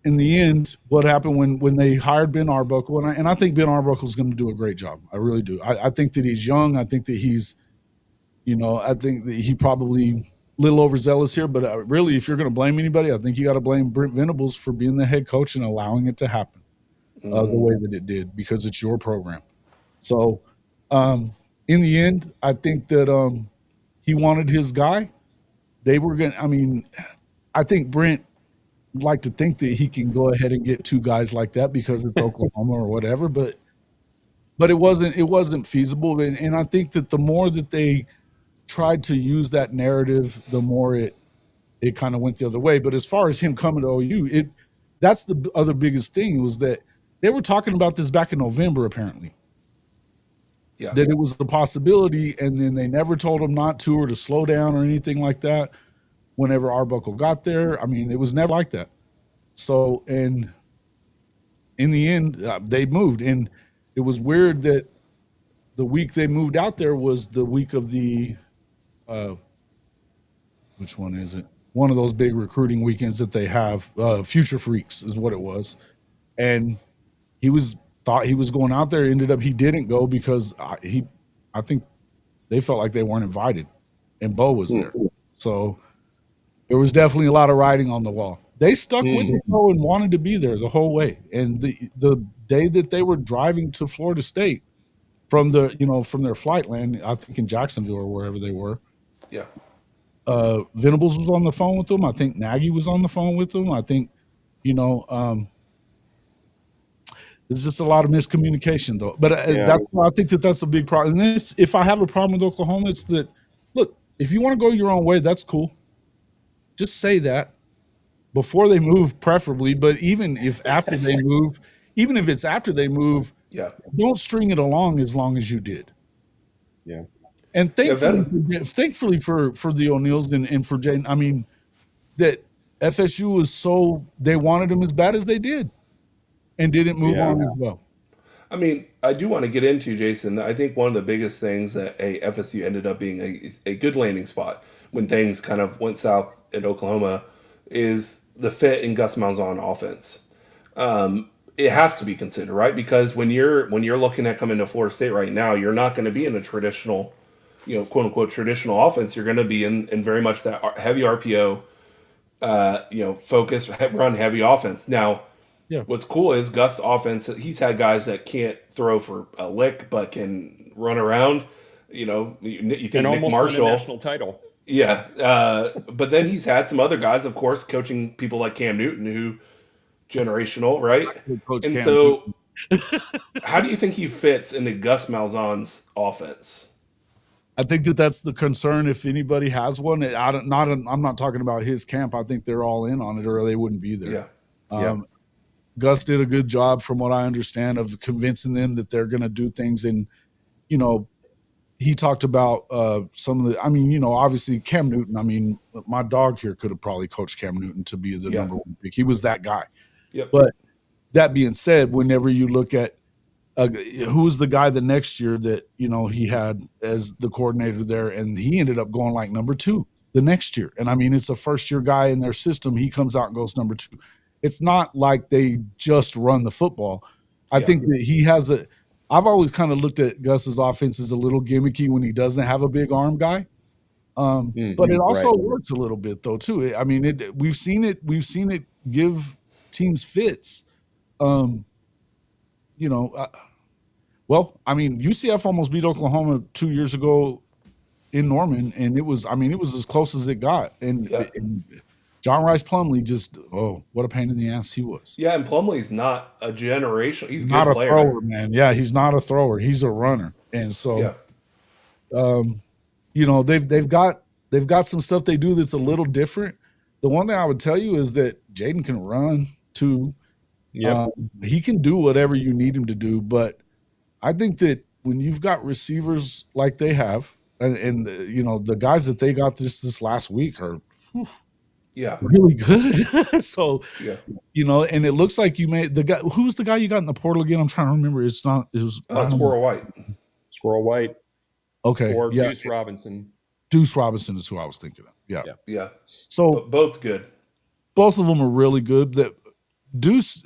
in the end, what happened when they hired Ben Arbuckle, and I think Ben Arbuckle is going to do a great job. I really do. I think that he's young. I think that he's, I think that he probably a little overzealous here. But really, if you're going to blame anybody, I think you got to blame Brent Venables for being the head coach and allowing it to happen the way that it did, because it's your program. So in the end, I think that he wanted his guy. They were going to, I think Brent like to think that he can go ahead and get two guys like that because it's Oklahoma or whatever, but it wasn't feasible. And I think that the more that they tried to use that narrative, the more it kind of went the other way. But as far as him coming to OU, that's the other biggest thing, was that they were talking about this back in November, apparently. Yeah. That it was the possibility, and then they never told him not to or to slow down or anything like that. Whenever Arbuckle got there, it was never like that. So, and in the end, they moved. And it was weird that the week they moved out there was the week of the, which one is it? One of those big recruiting weekends that they have, Future Freaks is what it was. And he thought he was going out there. Ended up he didn't go because I think they felt like they weren't invited, and Bo was there. So there was definitely a lot of writing on the wall. They stuck with it though and wanted to be there the whole way. And the day that they were driving to Florida State from their flight land, I think in Jacksonville or wherever they were. Yeah. Venables was on the phone with them. I think Nagy was on the phone with them. I think, There's just a lot of miscommunication, though. But that's why I think that's a big problem. And this, if I have a problem with Oklahoma, it's that, look, if you want to go your own way, that's cool. Just say that before they move, preferably. But even if after they move, even if it's after they move, don't string it along as long as you did. Yeah. And thankfully for the O'Neals and for Jaden, I mean, that FSU was they wanted him as bad as they did and didn't move on as well. I mean, I do want to get into, Jason, I think one of the biggest things that FSU ended up being a good landing spot when things kind of went south in Oklahoma is the fit in Gus Malzahn offense. It has to be considered, right? Because when you're looking at coming to Florida State right now, you're not going to be in a traditional, quote unquote traditional offense. You're going to be in very much that heavy RPO, focus, run heavy offense. Now, what's cool is Gus' offense. He's had guys that can't throw for a lick but can run around. You think and Nick almost Marshall, won a national title. Yeah, but then he's had some other guys, of course, coaching people like Cam Newton, who generational, right? And so, how do you think he fits into Gus Malzahn's offense? I think that's the concern. If anybody has one, I'm not talking about his camp. I think they're all in on it, or they wouldn't be there. Gus did a good job, from what I understand, of convincing them that they're going to do things. And he talked about some of the. I mean, obviously Cam Newton. I mean, my dog here could have probably coached Cam Newton to be the number one pick. He was that guy. But that being said, whenever you look at who's the guy the next year that he had as the coordinator there, and he ended up going like number 2 the next year. And I mean, it's a first-year guy in their system. He comes out and goes number 2. It's not like they just run the football. I think that he has I've always kind of looked at Gus's offense as a little gimmicky when he doesn't have a big arm guy. But it also works a little bit though too. I mean, we've seen it give teams fits. Well, I mean, UCF almost beat Oklahoma 2 years ago in Norman, and it was as close as it got. And John Rice Plumlee what a pain in the ass he was. Yeah, and Plumlee's not a generation. He's a not good player. Thrower, man. Yeah, he's not a thrower. He's a runner. And so, they've got some stuff they do that's a little different. The one thing I would tell you is that Jaden can run too. He can do whatever you need him to do. But I think that when you've got receivers like they have, and the guys that they got this last week are really good. So and it looks like you made the guy. Who's the guy you got in the portal again? I'm trying to remember. It was Squirrel White. Squirrel White. Okay. Or Deuce Robinson. Deuce Robinson is who I was thinking of. Yeah. So both good. Both of them are really good. That Deuce,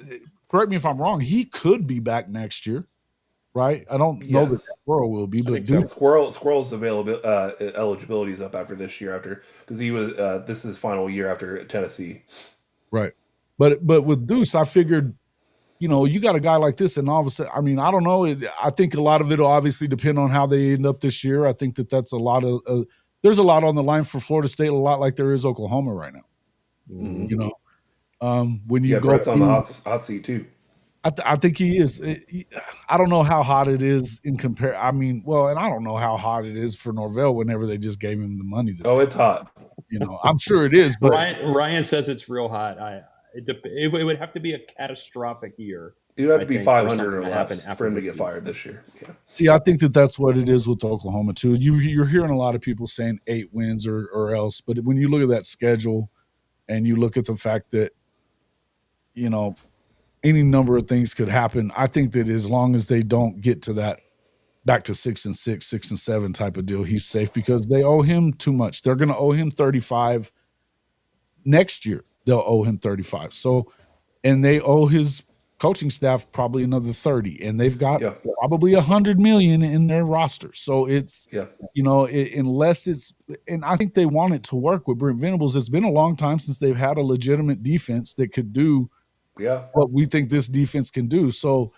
correct me if I'm wrong, he could be back next year, right? I don't know that Squirrel will be, but Deuce, Squirrel's eligibility is up after this year, because he was this is his final year after Tennessee, right? But with Deuce, I figured, you got a guy like this, and all of a sudden, I mean, I don't know. I think a lot of it will obviously depend on how they end up this year. I think that's a lot of there's a lot on the line for Florida State, a lot like there is Oklahoma right now. When you go, Brett's on the hot seat too. I think he is. I don't know how hot it is in compare. I mean, and I don't know how hot it is for Norvell whenever they just gave him the money. It's hot. I'm sure it is. But Ryan says it's real hot. It would have to be a catastrophic year. It would have to be 500 or less for him to get fired this year. Yeah. See, I think that's what it is with Oklahoma too. You're hearing a lot of people saying 8 wins or else, but when you look at that schedule and you look at the fact that any number of things could happen, I think that as long as they don't get to that back to 6-6, 6-7 type of deal, he's safe, because they owe him too much. They're going to owe him 35 next year. They'll owe him 35. So, and they owe his coaching staff probably another 30, and they've got probably $100 million in their roster. So it's, unless it's, and I think they want it to work with Brent Venables. It's been a long time since they've had a legitimate defense that could do what we think this defense can do. So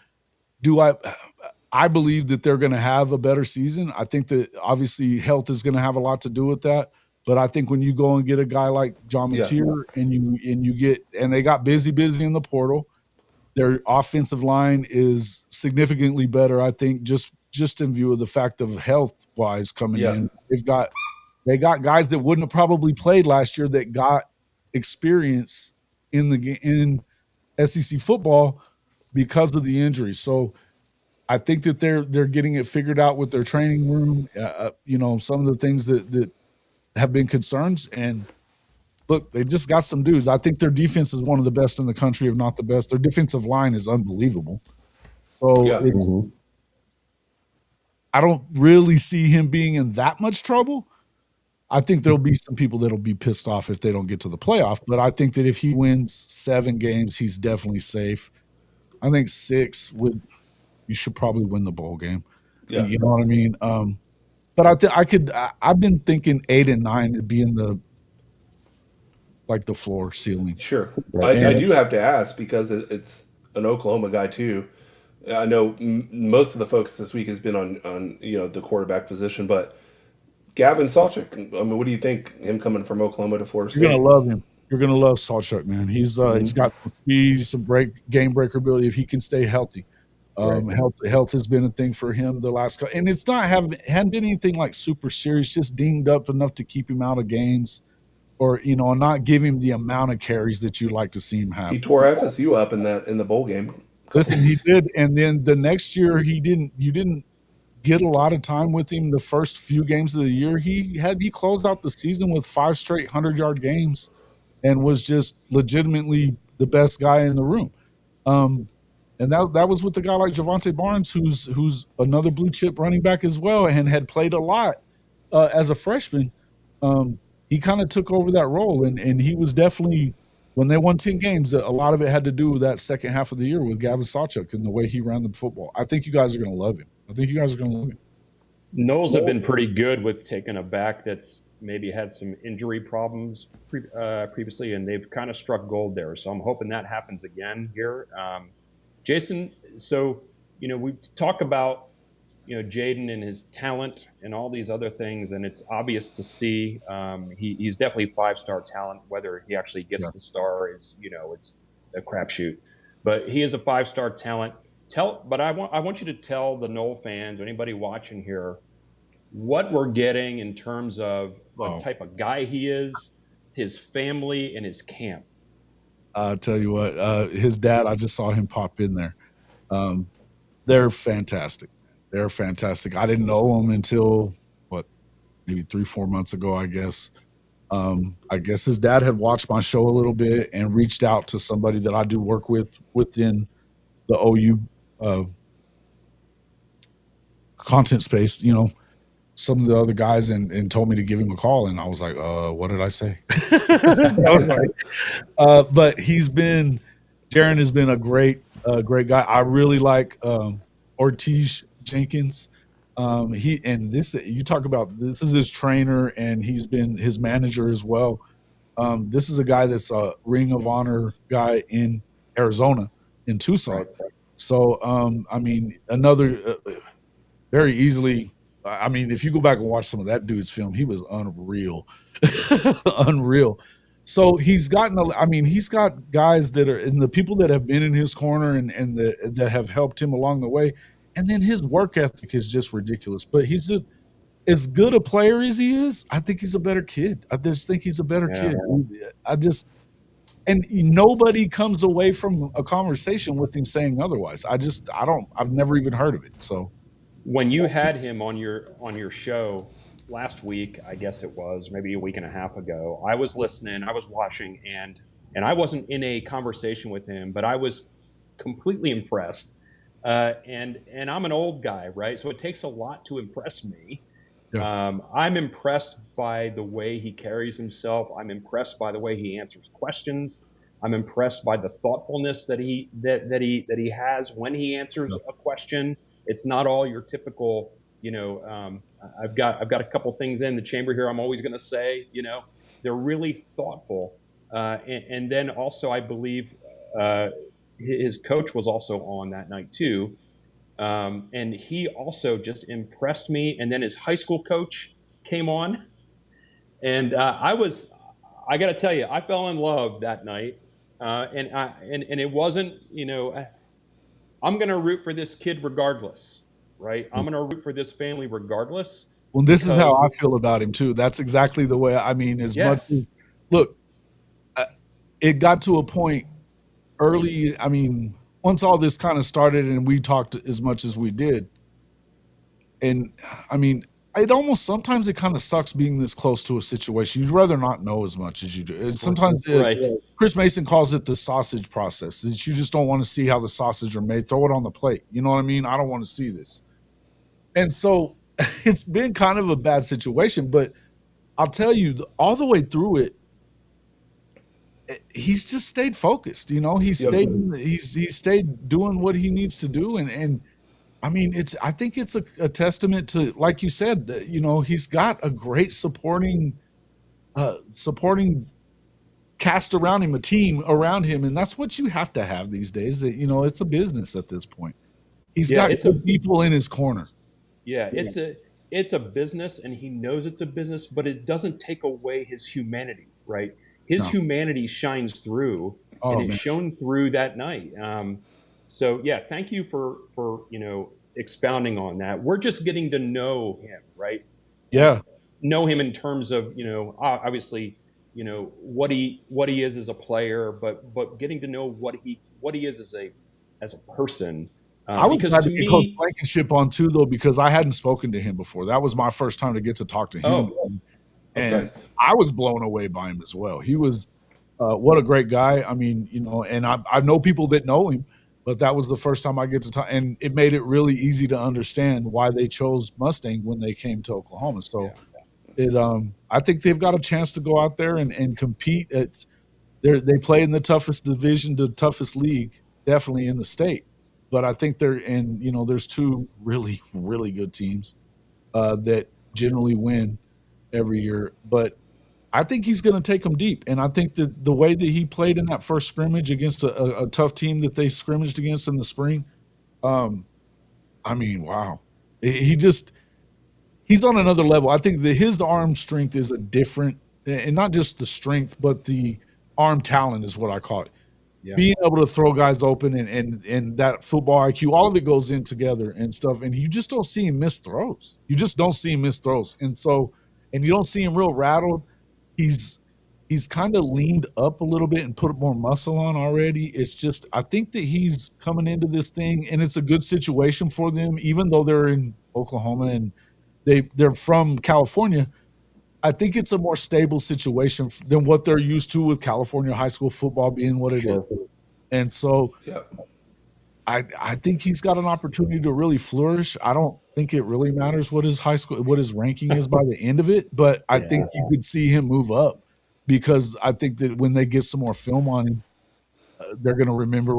I believe that they're going to have a better season. I think that obviously health is going to have a lot to do with that. But I think when you go and get a guy like John Mateer and they got busy in the portal, Their offensive line is significantly better, I think, just in view of the fact of health-wise coming in. They got guys that wouldn't have probably played last year that got experience in SEC football because of the injuries. So I think that they're getting it figured out with their training room. Some of the things that have been concerns, and look, they just got some dudes. I think their defense is one of the best in the country, if not the best. Their defensive line is unbelievable. So I don't really see him being in that much trouble. I think there'll be some people that'll be pissed off if they don't get to the playoff. But I think that if he wins 7 games, he's definitely safe. I think 6 you should probably win the bowl game. Yeah. You know what I mean? But I've been thinking 8 and 9 would be in the floor ceiling. Sure. I do have to ask because it's an Oklahoma guy too. I know most of the focus this week has been on the quarterback position, but Gavin Sawchuk, I mean, what do you think, him coming from Oklahoma to Florida State? You're going to love him. You're going to love Sawchuk, man. He's got some speed, some game breaker ability if he can stay healthy. Health has been a thing for him the last couple, and it's hadn't been anything like super serious, just dinged up enough to keep him out of games or, not give him the amount of carries that you'd like to see him have. He tore FSU up in the bowl game. Listen, he did, and then the next year you didn't get a lot of time with him the first few games of the year. He closed out the season with 5 straight 100-yard games and was just legitimately the best guy in the room. And that was with a guy like Javonte Barnes, who's another blue chip running back as well, and had played a lot as a freshman. He kind of took over that role, and he was definitely, when they won 10 games, a lot of it had to do with that second half of the year with Gavin Sawchuk and the way he ran the football. I think you guys are going to love him. Noles have been pretty good with taking a back that's maybe had some injury problems previously, and they've kind of struck gold there. So I'm hoping that happens again here. Jason, so, we talk about, Jaden and his talent and all these other things, and it's obvious to see he's definitely 5-star talent. Whether he actually gets the star is, it's a crapshoot. But he is a 5-star talent. But I want you to tell the Nole fans or anybody watching here what we're getting in terms of what type of guy he is, his family, and his camp. I'll tell you what, his dad, I just saw him pop in there. They're fantastic. I didn't know them until, maybe 3-4 months ago, I guess. I guess his dad had watched my show a little bit and reached out to somebody that I do work with within the OU content space, some of the other guys and told me to give him a call. And I was like, what did I say? But Jaron has been a great guy. I really like Ortiz Jenkins. You talk about, this is his trainer and he's been his manager as well. This is a guy that's a Ring of Honor guy in Arizona, in Tucson. So, another very easily, if you go back and watch some of that dude's film, he was unreal. Unreal. So he's got guys that are, and the people that have been in his corner and that have helped him along the way. And then his work ethic is just ridiculous. But he's as good a player as he is, I think he's a better kid. I just think he's a better kid. And nobody comes away from a conversation with him saying otherwise. I've never even heard of it. So when you had him on your show last week, I guess it was maybe a week and a half ago, I was listening, I was watching, and I wasn't in a conversation with him, but I was completely impressed. And I'm an old guy, right? So it takes a lot to impress me. Yeah. I'm impressed by the way he carries himself. I'm impressed by the way he answers questions. I'm impressed by the thoughtfulness that he has when he answers a question. It's not all your typical, I've got a couple things in the chamber here I'm always going to say, they're really thoughtful. And then also, I believe his coach was also on that night too. And he also just impressed me. And then his high school coach came on, and I got to tell you, I fell in love that night. And it wasn't, I'm going to root for this kid regardless, right? I'm going to root for this family regardless. Well, this is how I feel about him too. That's exactly the way. I mean, as much as look, it got to a point early. I mean, once all this kind of started and we talked as much as we did, and I mean, it almost sometimes it kind of sucks being this close to a situation. You'd rather not know as much as you do. And sometimes Chris Mason calls it the sausage process. That you just don't want to see how the sausage are made. Throw it on the plate. You know what I mean? I don't want to see this. And so it's been kind of a bad situation, but I'll tell you, all the way through it, he's just stayed focused. He stayed he's stayed doing what he needs to do, and I mean, I think it's a testament to, like you said, he's got a great supporting cast around him, a team around him, and that's what you have to have these days. That it's a business at this point. He's got good people in his corner. Yeah, it's a business, and he knows it's a business, but it doesn't take away his humanity, right? His humanity shines through, and it shone through that night. So yeah, thank you for expounding on that. We're just getting to know him, right? Yeah, know him in terms of obviously what he is as a player, but getting to know what he is as a person. I was glad to get Coach Blankenship on too, though, because I hadn't spoken to him before. That was my first time to get to talk to him, and I was blown away by him as well. He was what a great guy. I mean, and I know people that know him, but that was the first time I get to talk, and it made it really easy to understand why they chose Mustang when they came to Oklahoma. So, I think they've got a chance to go out there and compete. They play in the toughest division, the toughest league, definitely in the state. But I think there's two really, really good teams that generally win every year. But I think he's going to take them deep. And I think that the way that he played in that first scrimmage against a tough team that they scrimmaged against in the spring, I mean, wow. He's on another level. I think that his arm strength is a different, and not just the strength, but the arm talent is what I call it. Yeah. Being able to throw guys open and that football IQ, all of it goes in together and stuff. And you just don't see him miss throws. You just don't see him miss throws. And you don't see him real rattled. He's kind of leaned up a little bit and put more muscle on already. It's just, I think that he's coming into this thing, and it's a good situation for them, even though they're in Oklahoma and they're from California. I think it's a more stable situation than what they're used to with California high school football being what it is. And so I think he's got an opportunity to really flourish. I don't think it really matters what his ranking is by the end of it, but I think you could see him move up, because I think that when they get some more film on him, they're going to remember,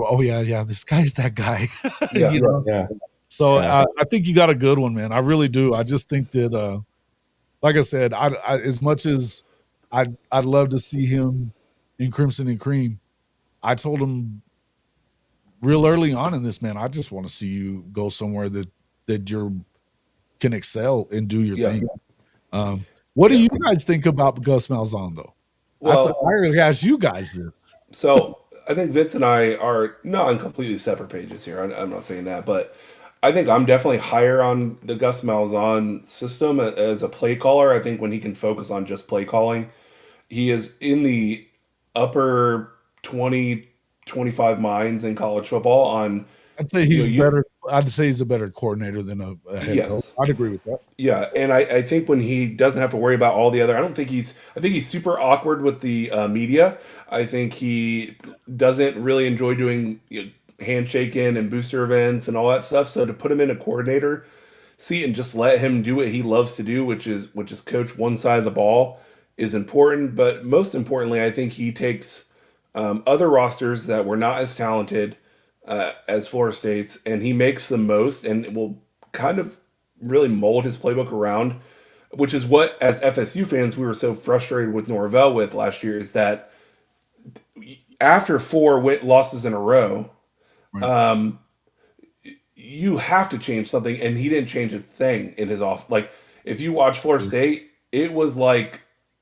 this guy's that guy. So I think you got a good one, man. I really do. I just think that, like I said, I as much as I'd love to see him in Crimson and Cream, I told him real early on in this, man, I just want to see you go somewhere that you can excel and do your thing. What do you guys think about Gus Malzahn, though? Well, I already asked you guys this. So I think Vince and I are not on completely separate pages here. I'm not saying that, but I think I'm definitely higher on the Gus Malzahn system as a play caller. I think when he can focus on just play calling, he is in the upper 20, 25 minds in college football on. I'd say he's better. I'd say he's a better coordinator than a head coach. I'd agree with that. Yeah, and I think when he doesn't have to worry about all the other, I think he's super awkward with the media. I think he doesn't really enjoy doing handshaking and booster events and all that stuff. So to put him in a coordinator seat and just let him do what he loves to do, which is coach one side of the ball, is important. But most importantly, I think he takes other rosters that were not as talented as Florida State's, and he makes the most and will kind of really mold his playbook around, which is what, as FSU fans, we were so frustrated with Norvell with last year, is that after 4 losses in a row, right, you have to change something, and he didn't change a thing in his off. Like, if you watch Florida State, it was like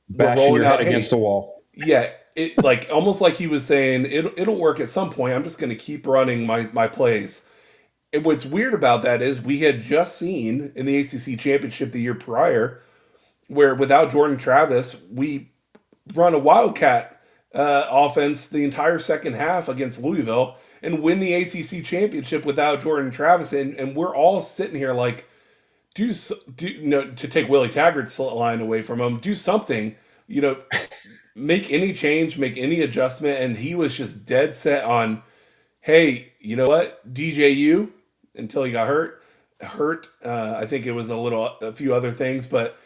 bashing your head against the wall. Yeah, it like almost like he was saying it'll work at some point. I'm just going to keep running my plays. And what's weird about that is we had just seen in the ACC championship the year prior, where without Jordan Travis, we run a wildcat offense the entire second half against Louisville and win the ACC championship without Jordan Travis, and we're all sitting here like, to take Willie Taggart's line away from him, do something, make any change, make any adjustment, and he was just dead set on, hey, you know what, DJU, until he got hurt. I think it was a few other things, but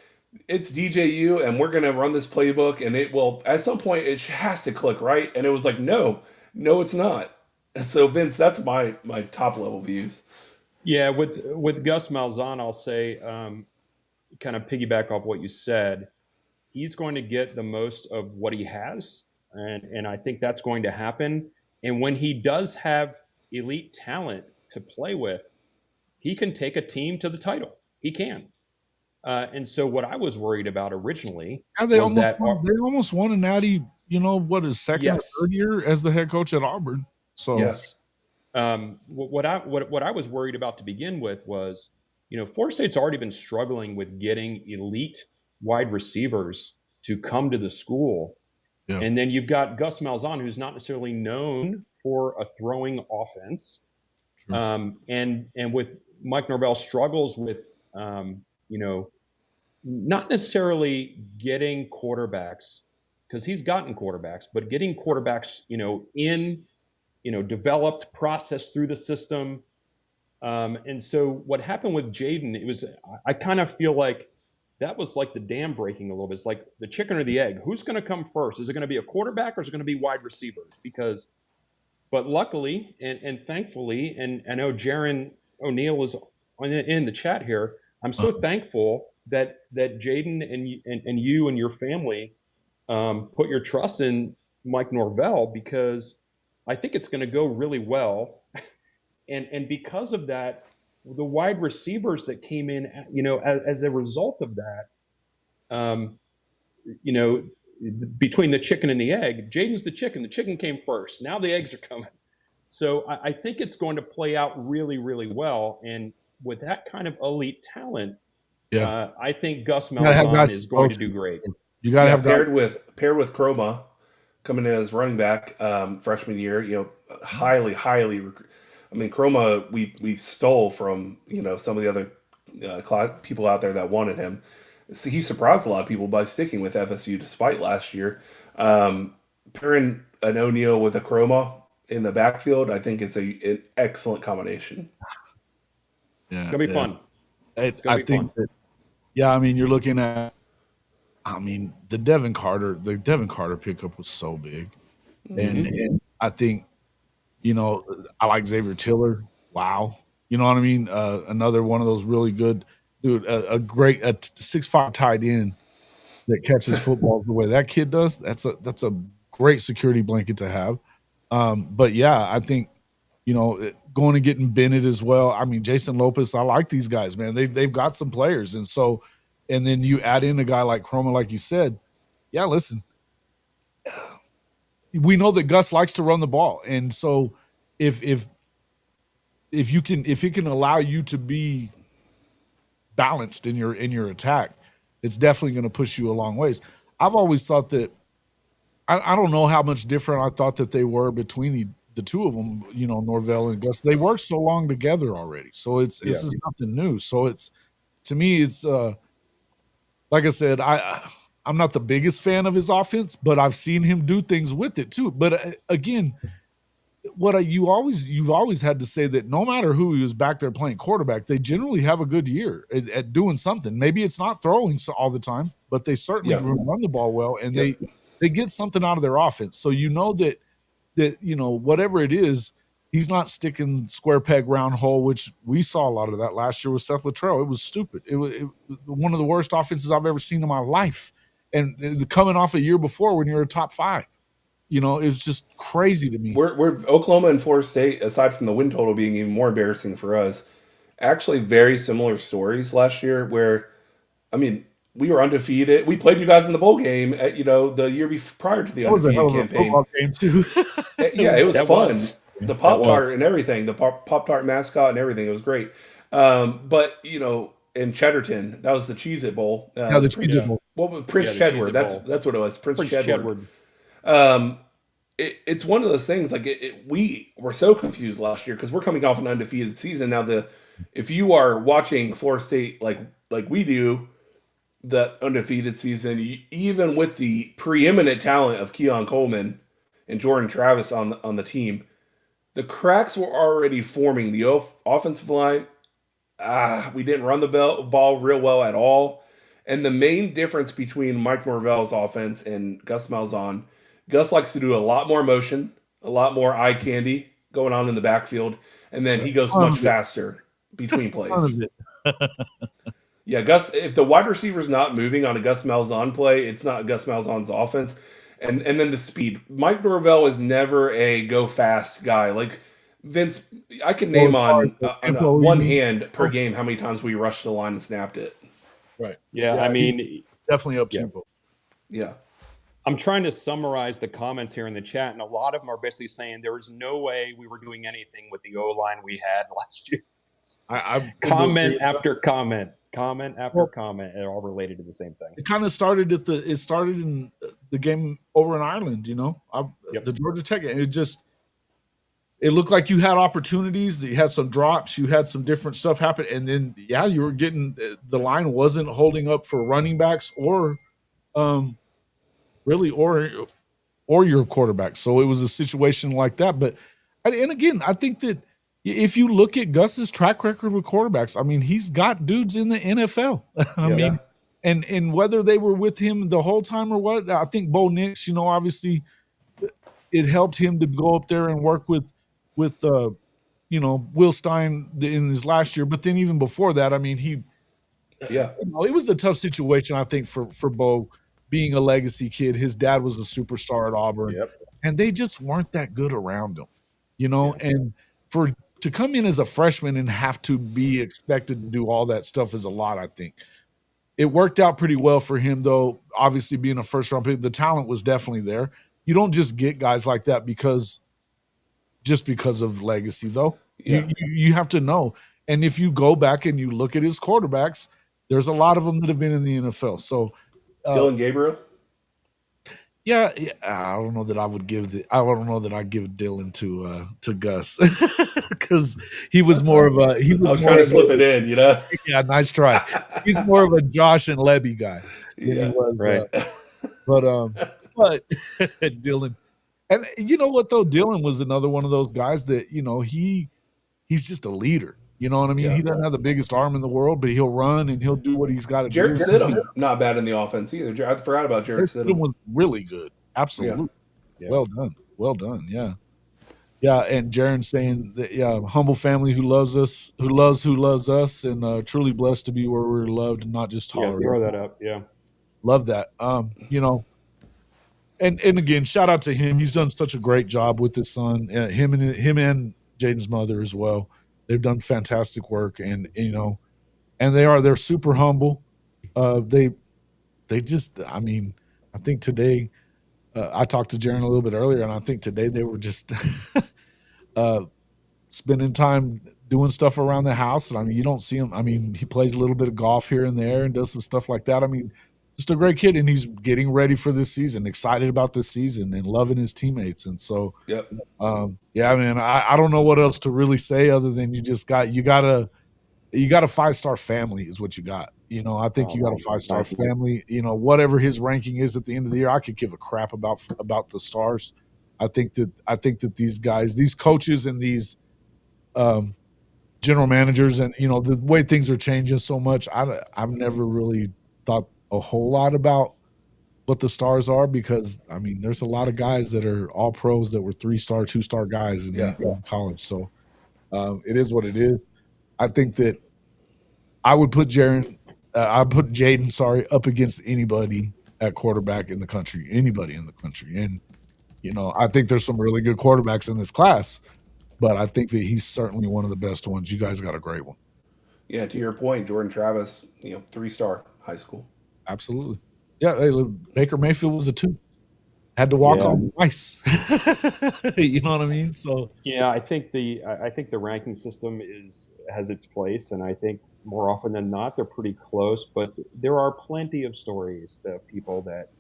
it's DJU, and we're gonna run this playbook, and it will at some point it has to click, right? And it was like, no, it's not. So Vince, that's my top level views. Yeah, with Gus Malzahn, I'll say, kind of piggyback off what you said. He's going to get the most of what he has, and I think that's going to happen. And when he does have elite talent to play with, he can take a team to the title. He can. And so what I was worried about originally they was that they almost won a natty, his second or third year as the head coach at Auburn. So yes. What I was worried about to begin with was, Florida State's already been struggling with getting elite wide receivers to come to the school. Yeah. And then you've got Gus Malzahn, who's not necessarily known for a throwing offense. Sure. And with Mike Norvell struggles with, not necessarily getting quarterbacks, because he's gotten quarterbacks, but getting quarterbacks, in, developed, processed through the system. And so what happened with Jaden, I kind of feel like that was like the dam breaking a little bit. It's like the chicken or the egg. Who's going to come first? Is it going to be a quarterback or is it going to be wide receivers? But luckily and thankfully, and I know Jaden O'Neal is in the chat here, I'm so thankful that Jaden and you and your family put your trust in Mike Norvell, because I think it's going to go really well. And because of that, the wide receivers that came in, as a result of that, between the chicken and the egg, Jaden's the chicken. The chicken came first. Now the eggs are coming. So I think it's going to play out really, really well. And with that kind of elite talent, I think Gus Malzahn is going to do great. You got to have paired with Chroma coming in as running back freshman year. Highly. I mean, Chroma we stole from some of the other people out there that wanted him. So he surprised a lot of people by sticking with FSU despite last year. Pairing an O'Neal with a Chroma in the backfield, I think is an excellent combination. Yeah, it's gonna be fun. I think that. Yeah, I mean, you're looking at. I mean, the Devin Carter pickup was so big, and I think, I like Xavier Tiller. Wow, you know what I mean? Another one of those really good, dude. A 6'5" tight end that catches footballs the way that kid does. That's a great security blanket to have. But yeah, I think, going and getting Bennett as well. I mean, Jason Lopez, I like these guys, man. They've got some players. And so, and then you add in a guy like Chroma, like you said, yeah, listen, we know that Gus likes to run the ball. And so if it can allow you to be balanced in your attack, it's definitely going to push you a long ways. I've always thought that, I don't know how much different I thought that they were between the two of them, Norvell and Gus. They worked so long together already. So this is nothing new. So to me, like I said, I'm not the biggest fan of his offense, but I've seen him do things with it too. But again, you've always had to say that no matter who he was back there playing quarterback, they generally have a good year at doing something. Maybe it's not throwing all the time, but they certainly run the ball well, and they get something out of their offense. So that whatever it is, he's not sticking square peg round hole, which we saw a lot of that last year with Seth Luttrell. It was stupid. It was one of the worst offenses I've ever seen in my life. And coming off a year before when you're a top 5, it was just crazy to me. We're Oklahoma and Florida State, aside from the win total being even more embarrassing for us, actually very similar stories last year where, I mean, we were undefeated. We played you guys in the bowl game at, the year prior to the That was a hell undefeated of a campaign. football game too. Yeah, it was That fun. was. The That Pop-Tart was. and everything, the Pop-Tart mascot and everything. It was great. But, in Cheddarton, that was the Cheez-It Bowl. Yeah, the Cheez-It Bowl. What was Prince Yeah, the Chedward? Cheez-It That's what it was. Prince Chedward. Chedward. It's one of those things, like we were so confused last year because we're coming off an undefeated season. Now, if you are watching Florida State like we do, the undefeated season, even with the preeminent talent of Keon Coleman and Jordan Travis on the team, the cracks were already forming. The offensive line, we didn't run the ball real well at all. And the main difference between Mike Norvell's offense and Gus Malzahn, Gus likes to do a lot more motion, a lot more eye candy going on in the backfield, and then he goes much faster between plays. Yeah, Gus, if the wide receiver's not moving on a Gus Malzahn play, it's not Gus Malzahn's offense. And then the speed. Mike Norvell is never a go fast guy. Like Vince, I can name on one hand per game how many times we rushed the line and snapped it. Right. Yeah, I mean, definitely up tempo. Yeah. I'm trying to summarize the comments here in the chat, and a lot of them are basically saying there was no way we were doing anything with the O-line we had last year. Comment after comment, comment are all related to the same thing. It kind of started in the game over in Ireland, the Georgia Tech. It looked like you had opportunities. You had some drops. You had some different stuff happen, and then you were getting the line wasn't holding up for running backs or your quarterback. So it was a situation like that. But and again, I think that if you look at Gus's track record with quarterbacks, I mean, he's got dudes in the NFL. I mean, and whether they were with him the whole time or what, I think Bo Nix, obviously it helped him to go up there and work with Will Stein in his last year. But then even before that, I mean, it was a tough situation, I think, for Bo being a legacy kid. His dad was a superstar at Auburn, and they just weren't that good around him, and to come in as a freshman and have to be expected to do all that stuff is a lot, I think. It worked out pretty well for him, though. Obviously, being a first-round pick, the talent was definitely there. You don't just get guys like that because of legacy, though. Yeah. You have to know. And if you go back and you look at his quarterbacks, there's a lot of them that have been in the NFL. So Dylan Gabriel? Yeah, I don't know that I would give I'd give Dylan to Gus because he was more of a I was trying to slip it in, Yeah, nice try. He's more of a Josh and Levy guy. Yeah, right. But Dylan, and you know what though, Dylan was another one of those guys that he's just a leader. You know what I mean? He doesn't have the biggest arm in the world, but he'll run and he'll do what he's got to do. Jarrett Stidham, not bad in the offense either. I forgot about Jarrett Stidham. Was really good. Absolutely. Yeah. Well done. Yeah. Yeah. And Jaron saying that, humble family who loves us, who loves us, and truly blessed to be where we're loved and not just tolerated. Yeah, throw that up. Yeah. Love that. And again, shout out to him. He's done such a great job with his son, him and Jaden's mother as well. They've done fantastic work, and they're super humble. They just, I mean, I think today, I talked to Jaron a little bit earlier, and I think today they were just spending time doing stuff around the house. And I mean, you don't see him. I mean, he plays a little bit of golf here and there and does some stuff like that. I mean, just a great kid, and he's getting ready for this season, excited about this season, and loving his teammates. And so, man, I don't know what else to really say other than you got a 5-star family is what you got. I think you got a 5-star family. Whatever his ranking is at the end of the year, I could give a crap about the stars. I think that these guys, these coaches, and these general managers, and the way things are changing so much, I've never really thought a whole lot about what the stars are, because I mean, there's a lot of guys that are all pros that were 3-star, 2-star guys in college. So it is what it is. I think that I would put Jaden, up against anybody at quarterback in the country, And, I think there's some really good quarterbacks in this class, but I think that he's certainly one of the best ones. You guys got a great one. Yeah, to your point, Jordan Travis, 3-star high school. Absolutely. Yeah, hey, look, Baker Mayfield was a 2. Had to walk on ice. You know what I mean? So yeah, I think the ranking system has its place, and I think more often than not they're pretty close. But there are plenty of stories of people that,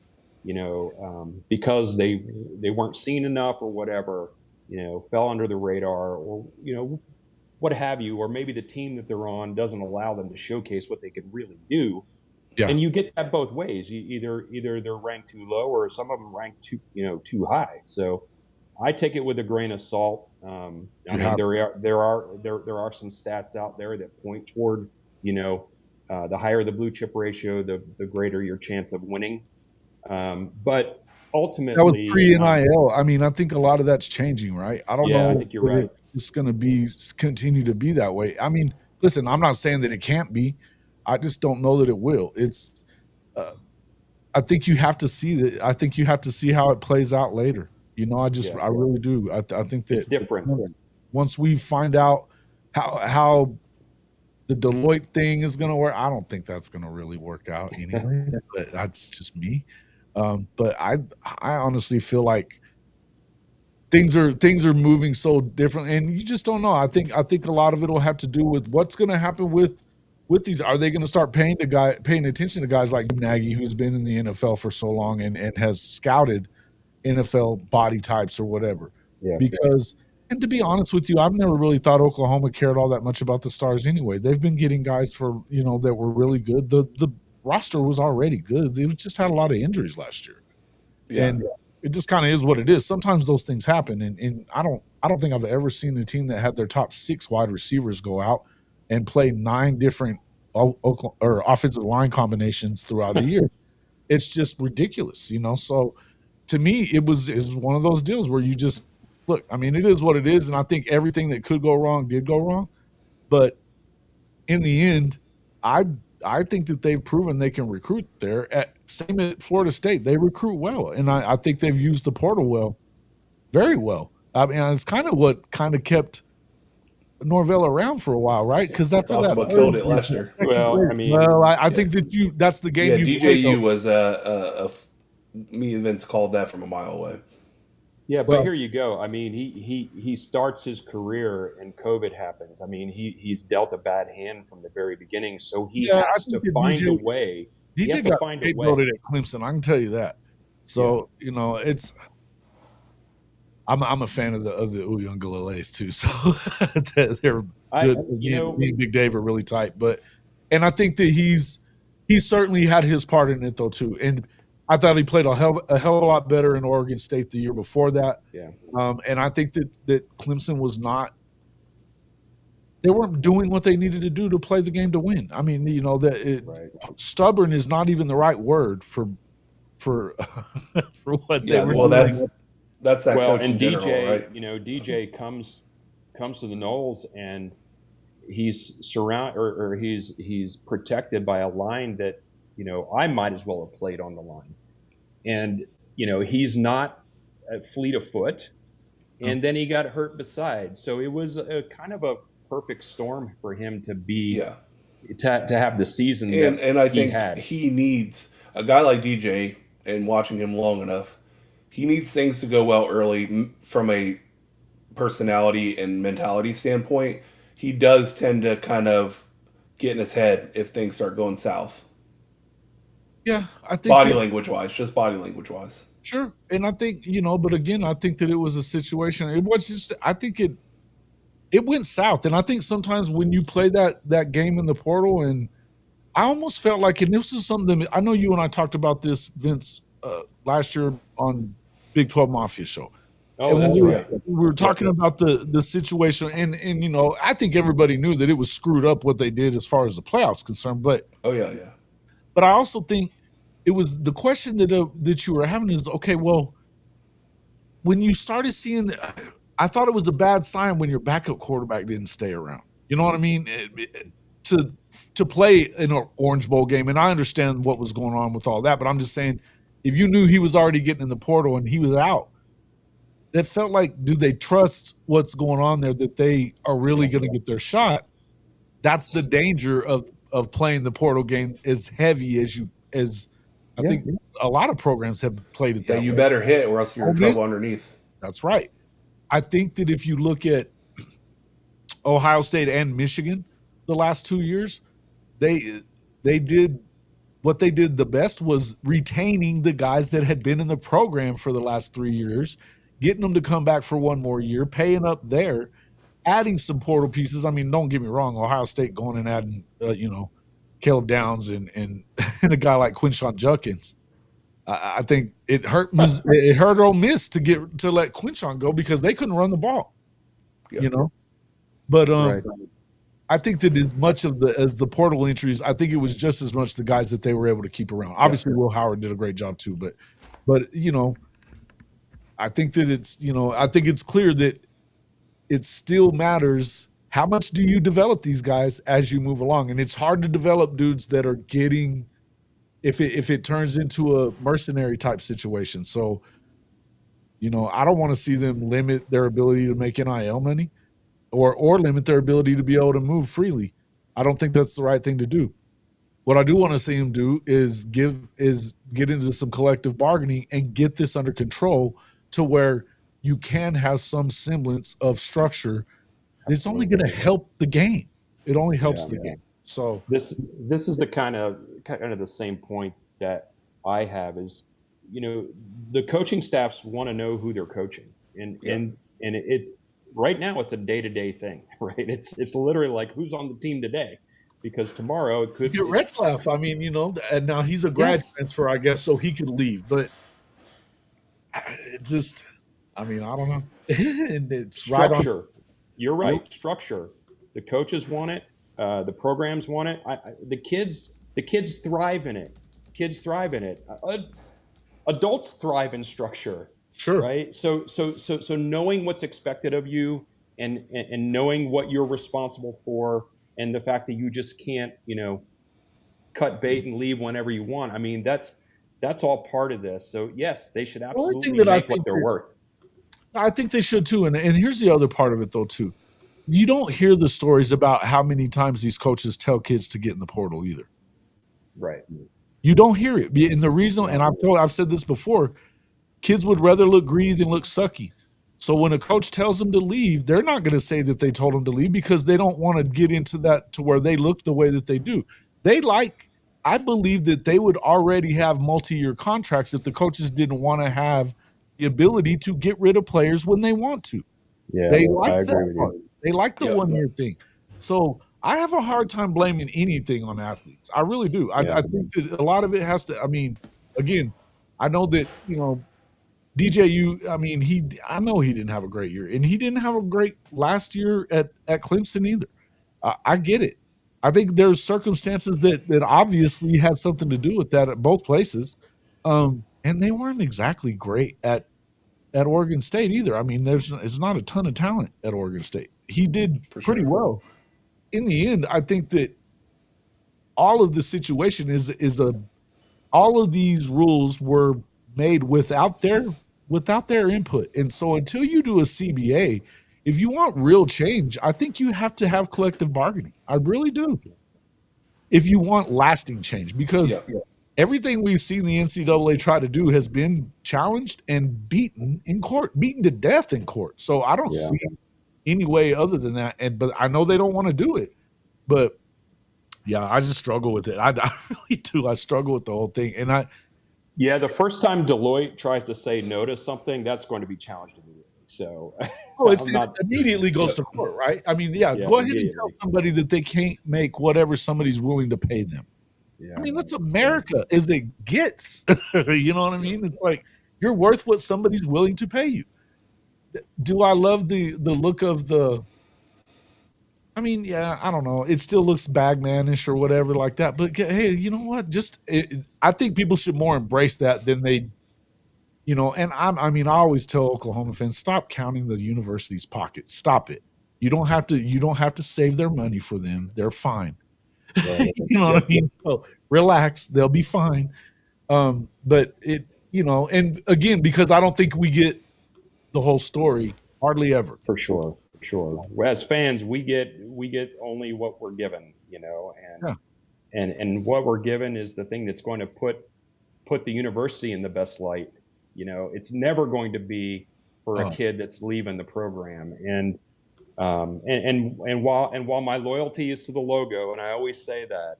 because they weren't seen enough or whatever, fell under the radar, or what have you, or maybe the team that they're on doesn't allow them to showcase what they could really do. yeah, And you get that both ways. Either they're ranked too low, or some of them ranked too high. So I take it with a grain of salt. I mean, there are some stats out there that point toward the higher the blue chip ratio, the greater your chance of winning. But ultimately, that was pre-NIL. I mean, I think a lot of that's changing, right? I don't know. I think you're right. It's just going to continue to be that way. I mean, listen, I'm not saying that it can't be. I just don't know that it will. It's, I think you have to see that. I think you have to see how it plays out later. I really do. I think that it's different. Once we find out how the Deloitte thing is going to work, I don't think that's going to really work out anyway. But that's just me. But I honestly feel like things are moving so different, and you just don't know. I think a lot of it will have to do with what's going to happen with these. Are they going to start paying attention to guys like Nagy, who's been in the NFL for so long and has scouted NFL body types or whatever? Yeah. Because, and to be honest with you, I've never really thought Oklahoma cared all that much about the Stars anyway. They've been getting guys for that were really good. The roster was already good. They just had a lot of injuries last year, and it just kind of is what it is. Sometimes those things happen, and I don't think I've ever seen a team that had their top 6 wide receivers go out and play 9 different offensive line combinations throughout a year. It's just ridiculous, So to me, it was one of those deals where you just look. I mean, it is what it is, and I think everything that could go wrong did go wrong. But in the end, I think that they've proven they can recruit there. Same at Florida State, they recruit well, and I think they've used the portal very well. I mean, it's kind of what kept Norvell around for a while, right? Because after that's that, what killed it last year. I think that that's the game. Yeah, DJU was me and Vince called that from a mile away. Yeah, but here you go. I mean, he starts his career and COVID happens. I mean, he's dealt a bad hand from the very beginning, so he has to find a way. DJ got voted at Clemson. I can tell you that. So it's. I'm a fan of the Uyungleleles too, so they're good. Me and Big Dave are really tight, and I think that he's certainly had his part in it though too. And I thought he played a hell of a lot better in Oregon State the year before that. Yeah. And I think that Clemson was not. They weren't doing what they needed to do to play the game to win. I mean, stubborn is not even the right word for what they were doing. That's that. Well, and DJ, general, right? DJ comes to the Noles, and he's he's protected by a line that I might as well have played on the line, and he's not fleet of foot, and then he got hurt besides. So it was a kind of a perfect storm for him to be to have the season and I think he needs a guy like DJ, and watching him long enough. He needs things to go well early from a personality and mentality standpoint. He does tend to kind of get in his head if things start going south. Yeah, I think body language wise. Sure. And I think, but again, I think that it was a situation. It was just, I think it went south. And I think sometimes when you play that game in the portal, and I almost felt like, and this is something, I know you and I talked about this, Vince, last year on Big 12 Mafia show. Oh, that's right. We were talking about the situation, and I think everybody knew that it was screwed up what they did as far as the playoffs concerned. But But I also think it was the question that you were having is, okay, well, when you started seeing, I thought it was a bad sign when your backup quarterback didn't stay around. You know what I mean? To play in an Orange Bowl game, and I understand what was going on with all that, but I'm just saying, if you knew he was already getting in the portal and he was out, that felt like, do they trust what's going on there, that they are really going to get their shot? That's the danger of playing the portal game as heavy as you as I think a lot of programs have played it that way. You better hit or else you're in trouble underneath. That's right. I think that if you look at Ohio State and Michigan the last 2 years, they did what they did the best was retaining the guys that had been in the program for the last 3 years, getting them to come back for one more year, paying up there, adding some portal pieces. I mean, don't get me wrong, Ohio State going and adding, Caleb Downs and a guy like Quinshon Judkins. I think it hurt Ole Miss to let Quinshon go because they couldn't run the ball, But Right. I think that as much as the portal entries, I think it was just as much the guys that they were able to keep around. Obviously, Will Howard did a great job too, but I think that it's clear that it still matters. How much do you develop these guys as you move along? And it's hard to develop dudes that are getting, if it turns into a mercenary type situation. So, I don't want to see them limit their ability to make NIL money or limit their ability to be able to move freely. I don't think that's the right thing to do. What I do want to see them do is get into some collective bargaining and get this under control to where you can have some semblance of structure. It's only going to help the game. It only helps the game. So this is the kind of the same point that I have is, the coaching staffs want to know who they're coaching, and it's right now it's a day-to-day thing, right? It's literally like who's on the team today, because tomorrow it could get Retzlaff. I mean, and now he's a grad transfer, I guess, so he could leave, but it just, I don't know. And it's structure. Right on. You're right. Structure. The coaches want it. The programs want it. The kids thrive in it. Kids thrive in it. Adults thrive in structure. Sure. Right. So knowing what's expected of you and knowing what you're responsible for, and the fact that you just can't, cut bait and leave whenever you want. I mean, that's all part of this. So yes, they should absolutely make what they're worth. I think they should too. And here's the other part of it though too. You don't hear the stories about how many times these coaches tell kids to get in the portal either. Right. You don't hear it. And the reason, and I've said this before, kids would rather look greedy than look sucky. So when a coach tells them to leave, they're not going to say that they told them to leave because they don't want to get into that to where they look the way that they do. I believe that they would already have multi-year contracts if the coaches didn't want to have the ability to get rid of players when they want to. Yeah, they like that part. They like the 1 year thing. So I have a hard time blaming anything on athletes. I really do. I think that a lot of it has to, again, I know that, DJU, I know he didn't have a great year, and he didn't have a great last year at Clemson either. I get it. I think there's circumstances that obviously had something to do with that at both places. And they weren't exactly great at Oregon State either. It's not a ton of talent at Oregon State. He did pretty well. In the end, I think that all of the situation all of these rules were made without their input. And so until you do a CBA, if you want real change, I think you have to have collective bargaining. I really do. If you want lasting change, because everything we've seen the NCAA try to do has been challenged and beaten in court, beaten to death in court. So I don't see any way other than that. But I know they don't want to do it. But I just struggle with it. I really do. I struggle with the whole thing. And the first time Deloitte tries to say no to something, that's going to be challenged immediately. So it immediately goes to court, right? Go ahead and tell somebody that they can't make whatever somebody's willing to pay them. Yeah, that's America as it gets. You know what I mean? It's like you're worth what somebody's willing to pay you. Do I love the look of the? I don't know. It still looks bagmanish or whatever like that. But hey, you know what? I think people should more embrace that than they. And I always tell Oklahoma fans, stop counting the university's pockets. Stop it. You don't have to save their money for them. They're fine. Right. You know what I mean? So relax, they'll be fine. But and again, because I don't think we get the whole story hardly ever. For sure. As fans, we get only what we're given, and what we're given is the thing that's going to put the university in the best light. You know, it's never going to be for a kid that's leaving the program. And while my loyalty is to the logo, and I always say that,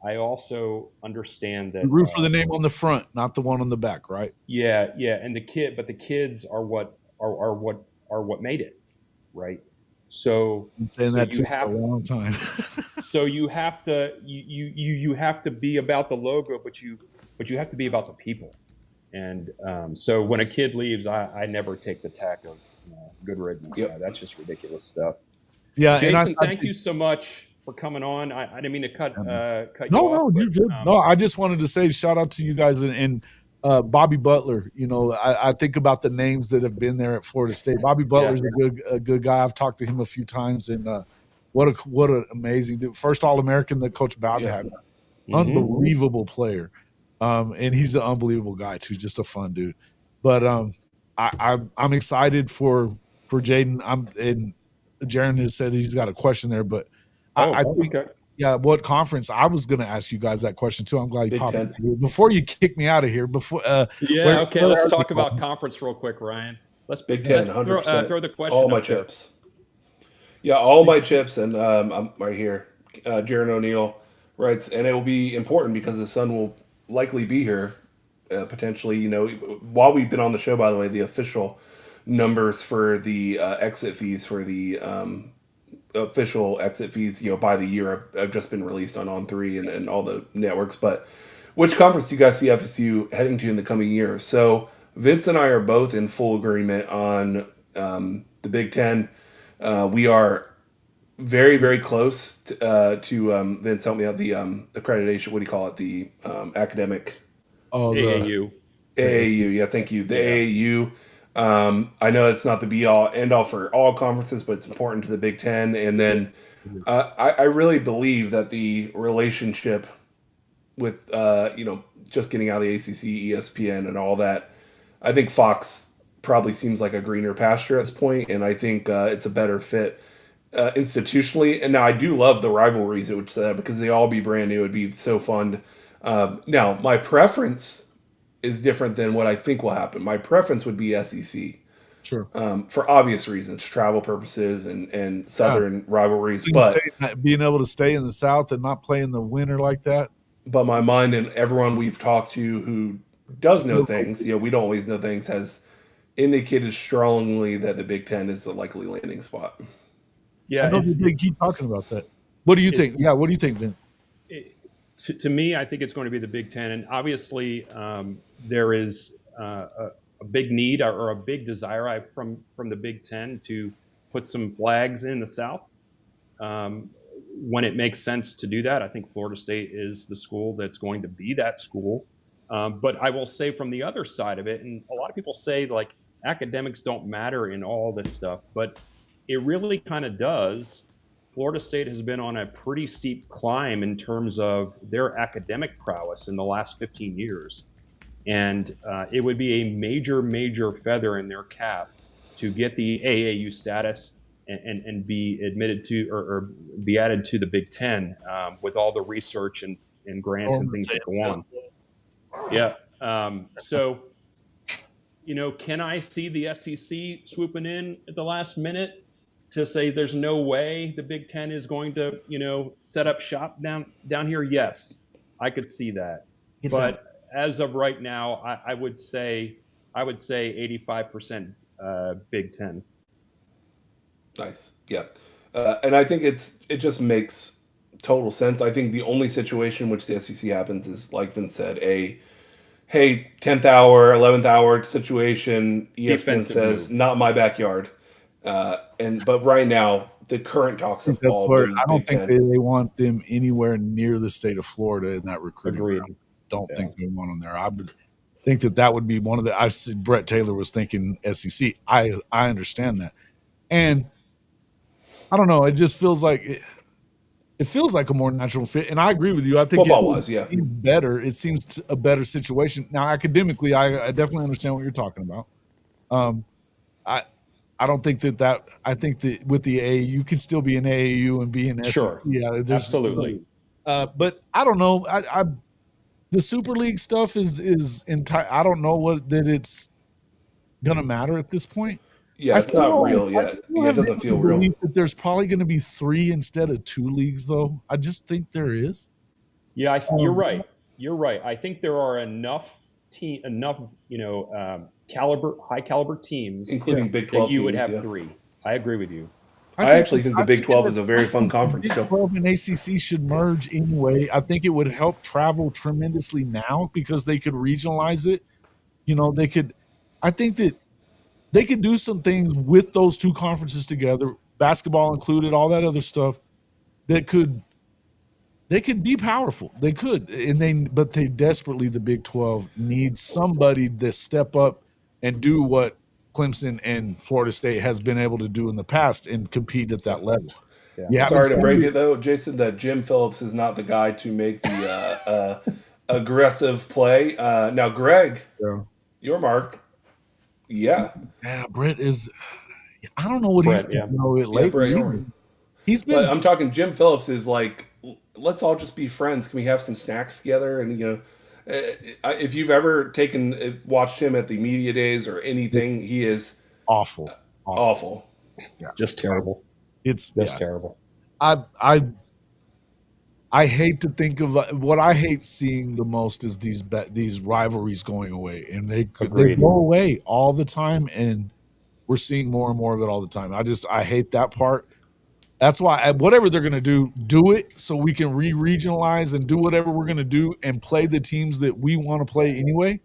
I also understand that You root for the name on the front, not the one on the back, right? yeah, and the kids are what made it, right? So, Been saying so that you too have for a long time. so you have to be about the logo, but you have to be about the people. And so when a kid leaves, I never take the tack of good riddance. Yep. That's just ridiculous stuff. Yeah, Jason, thank you so much for coming on. I didn't mean to cut you off. No, you're but, good. No, I just wanted to say shout out to you guys and Bobby Butler. You know, I think about the names that have been there at Florida State. Bobby Butler's a good guy. I've talked to him a few times, and what an amazing dude. First All-American that Coach Bowden had. Unbelievable player. And he's an unbelievable guy too, just a fun dude. But I'm excited for Jaden. And Jaron has said he's got a question there, but I think what conference? I was going to ask you guys that question too. I'm glad you popped in here. Before you kick me out of here. Let's talk about conference real quick, Ryan. Let's Big Ten, let's 100%. throw the question. All my chips. Yeah, all my chips, and I'm right here. Jaden O'Neal writes, and it will be important because his son will likely be here, potentially. You know, while we've been on the show, by the way, the official numbers for the exit fees for the official exit fees, you know, by the year have just been released on On3 and all the networks. But which conference do you guys see FSU heading to in the coming year? So Vince and I are both in full agreement on the Big Ten. We are very, very close to Vince, help me out, the accreditation, what do you call it? The academic. Oh, AAU. AAU, yeah, thank you. The AAU. I know it's not the be-all, end-all for all conferences, but it's important to the Big Ten. And then I really believe that the relationship with, just getting out of the ACC, ESPN, and all that, I think Fox probably seems like a greener pasture at this point, and I think it's a better fit institutionally. And now I do love the rivalries, which because they all be brand new, it'd be so fun. Now, my preference is different than what I think will happen. My preference would be SEC. Sure. For obvious reasons, travel purposes and Southern rivalries. But being able to stay in the South and not play in the winter like that. But my mind and everyone we've talked to who does know things, we don't always know things, has indicated strongly that the Big Ten is the likely landing spot. Yeah, I know they keep talking about that. What do you think? Yeah, what do you think, Vin? To me, I think it's going to be the Big Ten, and obviously there is a big need or a big desire from the Big Ten to put some flags in the South when it makes sense to do that. I think Florida State is the school that's going to be that school. But I will say from the other side of it, and a lot of people say like academics don't matter in all this stuff, but it really kind of does. Florida State has been on a pretty steep climb in terms of their academic prowess in the last 15 years. And it would be a major, major feather in their cap to get the AAU status and be admitted to or be added to the Big Ten with all the research and grants and things that go on. Yeah. So, can I see the SEC swooping in at the last minute to say there's no way the Big Ten is going to, set up shop down here? Yes, I could see that. But as of right now, I would say 85% Big Ten. Nice. Yeah. And I think it just makes total sense. I think the only situation in which the SEC happens is, like Vince said, hey, 10th hour, 11th hour situation. ESPN says, not my backyard. But right now, the current talks have all been I don't Big think Ten. they want them anywhere near the state of Florida in that recruiting. Agreed. Don't think they want them there. I would think that would be one of the. I see Brett Taylor was thinking SEC. I understand that, and I don't know. It just feels like it feels like a more natural fit, and I agree with you. I think Football-wise, better. It seems a better situation now. Academically, I definitely understand what you're talking about. I don't think I think that with the AAU, you can still be an AAU and be an SEC. Sure. Yeah, absolutely. But I don't know. The Super League stuff is entire. I don't know that it's gonna matter at this point. Yeah, it's not real yet. still Yeah, it have doesn't the feel real. belief that there's probably going to be 3 instead of 2 leagues, though. I just think there is. Yeah, you're right. You're right. I think there are enough high caliber teams, including Big 12 that you would teams, have yeah. 3. I agree with you. I actually think the Big 12 is a very fun conference Big still. 12 and ACC should merge anyway. I think it would help travel tremendously now because they could regionalize it. You know, I think that they could do some things with those 2 conferences together, basketball included, all that other stuff that they could be powerful. They could. But they desperately, the Big 12 needs somebody to step up and do what Clemson and Florida State has been able to do in the past and compete at that level. Yeah. Sorry to break it though, Jason, that Jim Phillips is not the guy to make the aggressive play. Now, Greg, your mark. Yeah, Brett is. I don't know what he's lately. Brett, he's been. But I'm talking. Jim Phillips is like, let's all just be friends. Can we have some snacks together? And if you've ever watched him at the media days or anything, he is awful. Yeah. Just terrible. It's just terrible. I hate to think of what I hate seeing the most is these rivalries going away, and they go away all the time, and we're seeing more and more of it all the time. I hate that part. That's why whatever they're going to do it so we can regionalize and do whatever we're going to do and play the teams that we want to play anyway.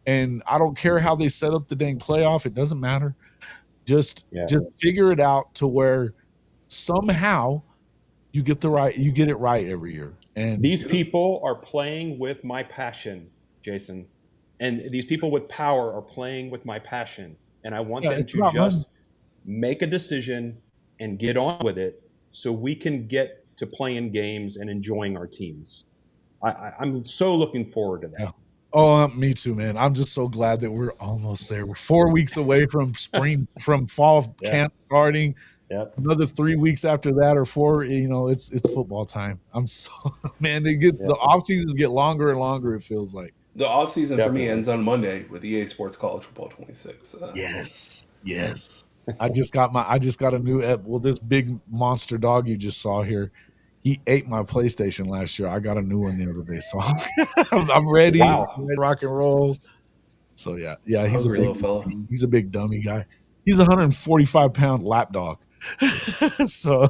And I don't care how they set up the dang playoff; it doesn't matter. Just figure it out to where somehow you get it right every year. And these people are playing with my passion, Jason. And these people with power are playing with my passion. And I want them to just make a decision and get on with it so we can get to playing games and enjoying our teams. I'm so looking forward to that. Yeah. Oh, me too, man. I'm just so glad that we're almost there. We're 4 weeks away from fall camp starting. Yep. Another 3 weeks after that or 4, it's football time. The off seasons get longer and longer, it feels like. The off season for me ends on Monday with EA Sports College Football 26. Yes. I just got a new this big monster dog you just saw here. He ate my PlayStation last year. I got a new one the other day, so I'm ready. Wow. I'm ready to rock and roll. So yeah, he's a big little fella. He's a big dummy guy. He's a 145-pound lap dog. So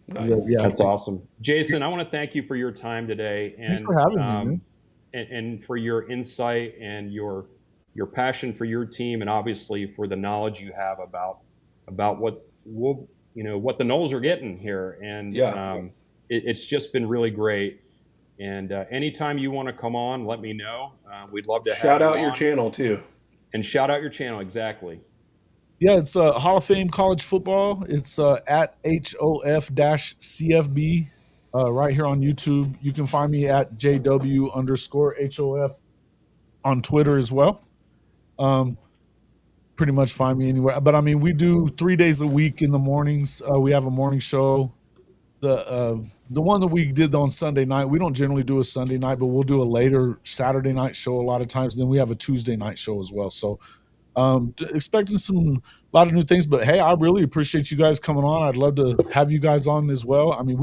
nice. Yeah, that's awesome, Jason. I want to thank you for your time today, and thanks for having me, man. And for your insight and your passion for your team, and obviously for the knowledge you have about what the Noles are getting here. And it's just been really great. And anytime you want to come on, let me know. We'd love to shout out your channel too. And shout out your channel, exactly. Yeah, it's Hall of Fame College Football. It's at HOF-CFB right here on YouTube. You can find me at JW_HOF on Twitter as well. Pretty much find me anywhere. But I mean, we do 3 days a week in the mornings. We have a morning show. The one that we did on Sunday night, we don't generally do a Sunday night, but we'll do a later Saturday night show a lot of times. Then we have a Tuesday night show as well. So expecting a lot of new things, but hey, I really appreciate you guys coming on. I'd love to have you guys on as well. I mean,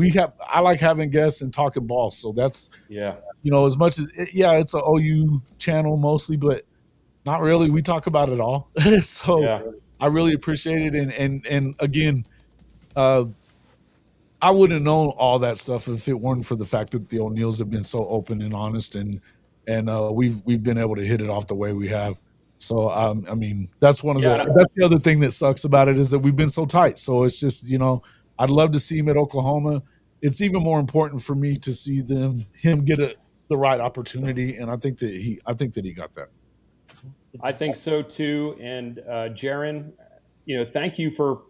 I like having guests and talking ball. So that's, as much as it's an OU channel mostly, but not really. We talk about it all. So I really appreciate it. And again, I wouldn't have known all that stuff if it weren't for the fact that the O'Neals have been so open and honest, and we've been able to hit it off the way we have. So I mean, that's that's the other thing that sucks about it is that we've been so tight. So it's just I'd love to see him at Oklahoma. It's even more important for me to see him get the right opportunity, and I think that he got that. I think so too. And Jaron, thank you for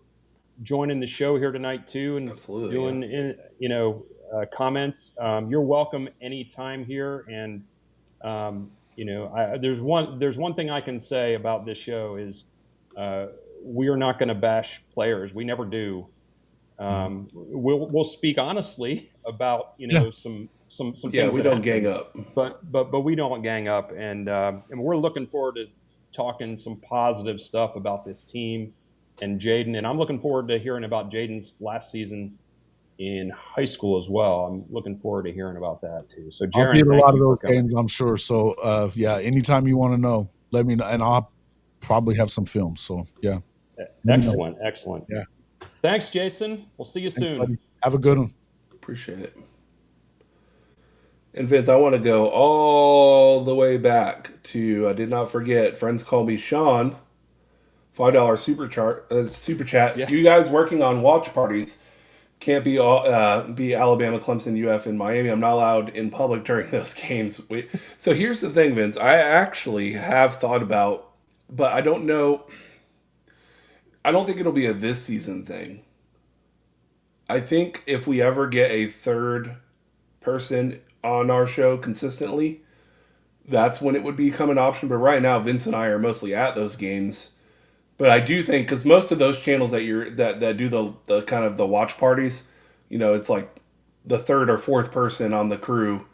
joining the show here tonight too, and doing comments. You're welcome anytime here. And there's one thing I can say about this show is we are not going to bash players. We never do. We'll speak honestly about Yeah. some Yeah, things we that don't happen. gang up. But we don't gang up, and we're looking forward to talking some positive stuff about this team and Jaden. And I'm looking forward to hearing about Jaden's last season in high school as well. I'm looking forward to hearing about that too. So I'll be Jaron, at a thank lot of you for those coming. games, I'm sure. So yeah, anytime you want to know, let me know, and I'll probably have some films. So yeah, let me know. Excellent. Yeah. Thanks, Jason. We'll see you Thanks, soon. buddy. Have a good one. Appreciate it. And Vince, I want to go all the way back to, I did not forget, friends call me Sean, $5 super chat. Yeah. You guys working on watch parties can't be be Alabama, Clemson, UF, and Miami. I'm not allowed in public during those games. So here's the thing, Vince. I actually have thought about, but I don't know. I don't think it'll be a this season thing. I think if we ever get a third person on our show consistently, that's when it would become an option. But right now, Vince and I are mostly at those games. But I do think, because most of those channels that do the kind of the watch parties, it's like the third or fourth person on the crew,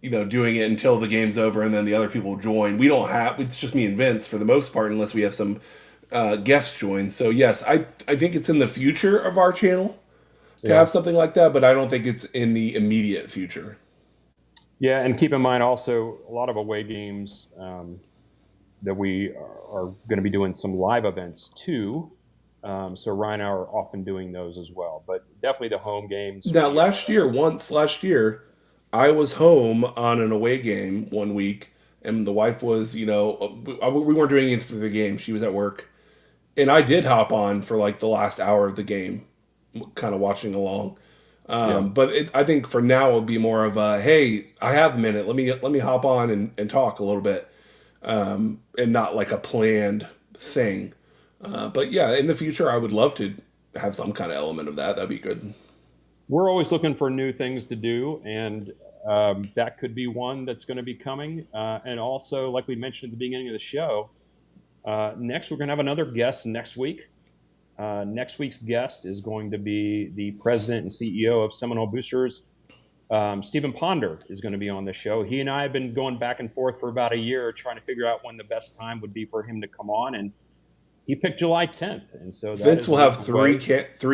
doing it until the game's over, and then the other people join. We don't have, it's just me and Vince for the most part, unless we have some guests join. So yes, I think it's in the future of our channel to have something like that, but I don't think it's in the immediate future. Yeah, and keep in mind also a lot of away games that we are going to be doing some live events too. So Ryan and I are often doing those as well, but definitely the home games. Now, last year, I was home on an away game one week, and the wife was, we weren't doing it for the game. She was at work. And I did hop on for like the last hour of the game, kind of watching along. But I think for now it would be more of a, hey, I have a minute. Let me hop on and talk a little bit, and not like a planned thing. But yeah, in the future, I would love to have some kind of element of that. That'd be good. We're always looking for new things to do, and that could be one that's going to be coming. And also, like we mentioned at the beginning of the show, next we're going to have another guest next week. Next week's guest is going to be the president and CEO of Seminole Boosters. Stephen Ponder is going to be on the show. He and I have been going back and forth for about a year trying to figure out when the best time would be for him to come on, and he picked July 10th. And so Vince will have three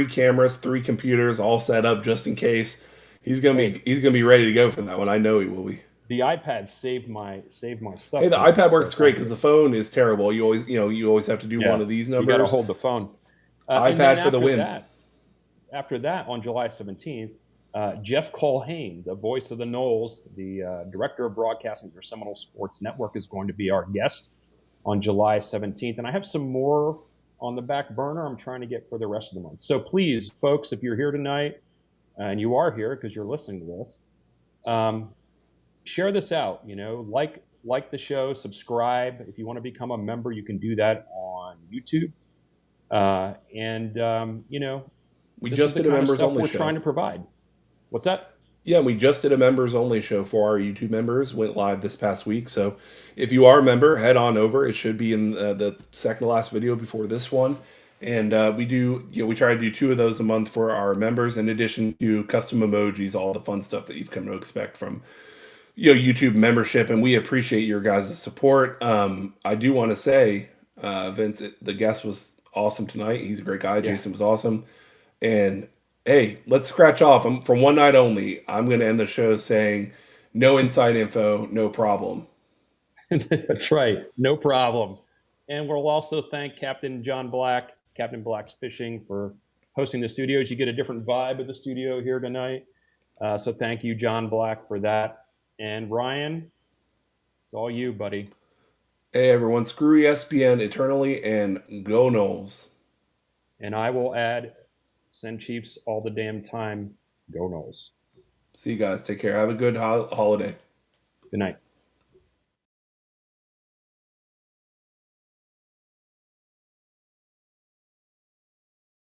cameras, 3 computers all set up just in case. He's gonna be ready to go for that one. I know he will be. The iPad saved my stuff. Hey, the iPad works great because the phone is terrible. You always have to do one of these numbers. You got to hold the phone. iPad for the win. After that, on July 17th, Jeff Colhane, the voice of the Noles, the director of broadcasting for Seminole Sports Network, is going to be our guest on July 17th. And I have some more on the back burner I'm trying to get for the rest of the month. So please, folks, if you're here tonight, and you are here because you're listening to this, share this out. Like the show, subscribe. If you want to become a member, you can do that on YouTube. We just did a members only we're show. trying to provide. What's that? Yeah, we just did a members only show for our YouTube members. Went live this past week. So if you are a member, head on over. It should be in the second to last video before this one. And we try to do 2 of those a month for our members, in addition to custom emojis, all the fun stuff that you've come to expect from YouTube membership. And we appreciate your guys' support. I do want to say, Vince, the guest was awesome tonight. He's a great guy. Yeah. Jason was awesome. And hey, let's scratch off. From one night only, I'm going to end the show saying, no inside info, no problem. That's right. No problem. And we'll also thank Captain Black's Fishing, for hosting the studios. You get a different vibe of the studio here tonight. So thank you, John Black, for that. And Ryan, it's all you, buddy. Hey, everyone, screw ESPN eternally and go Noles. And I will add, send Chiefs all the damn time. Go Noles. See you guys. Take care. Have a good holiday. Good night.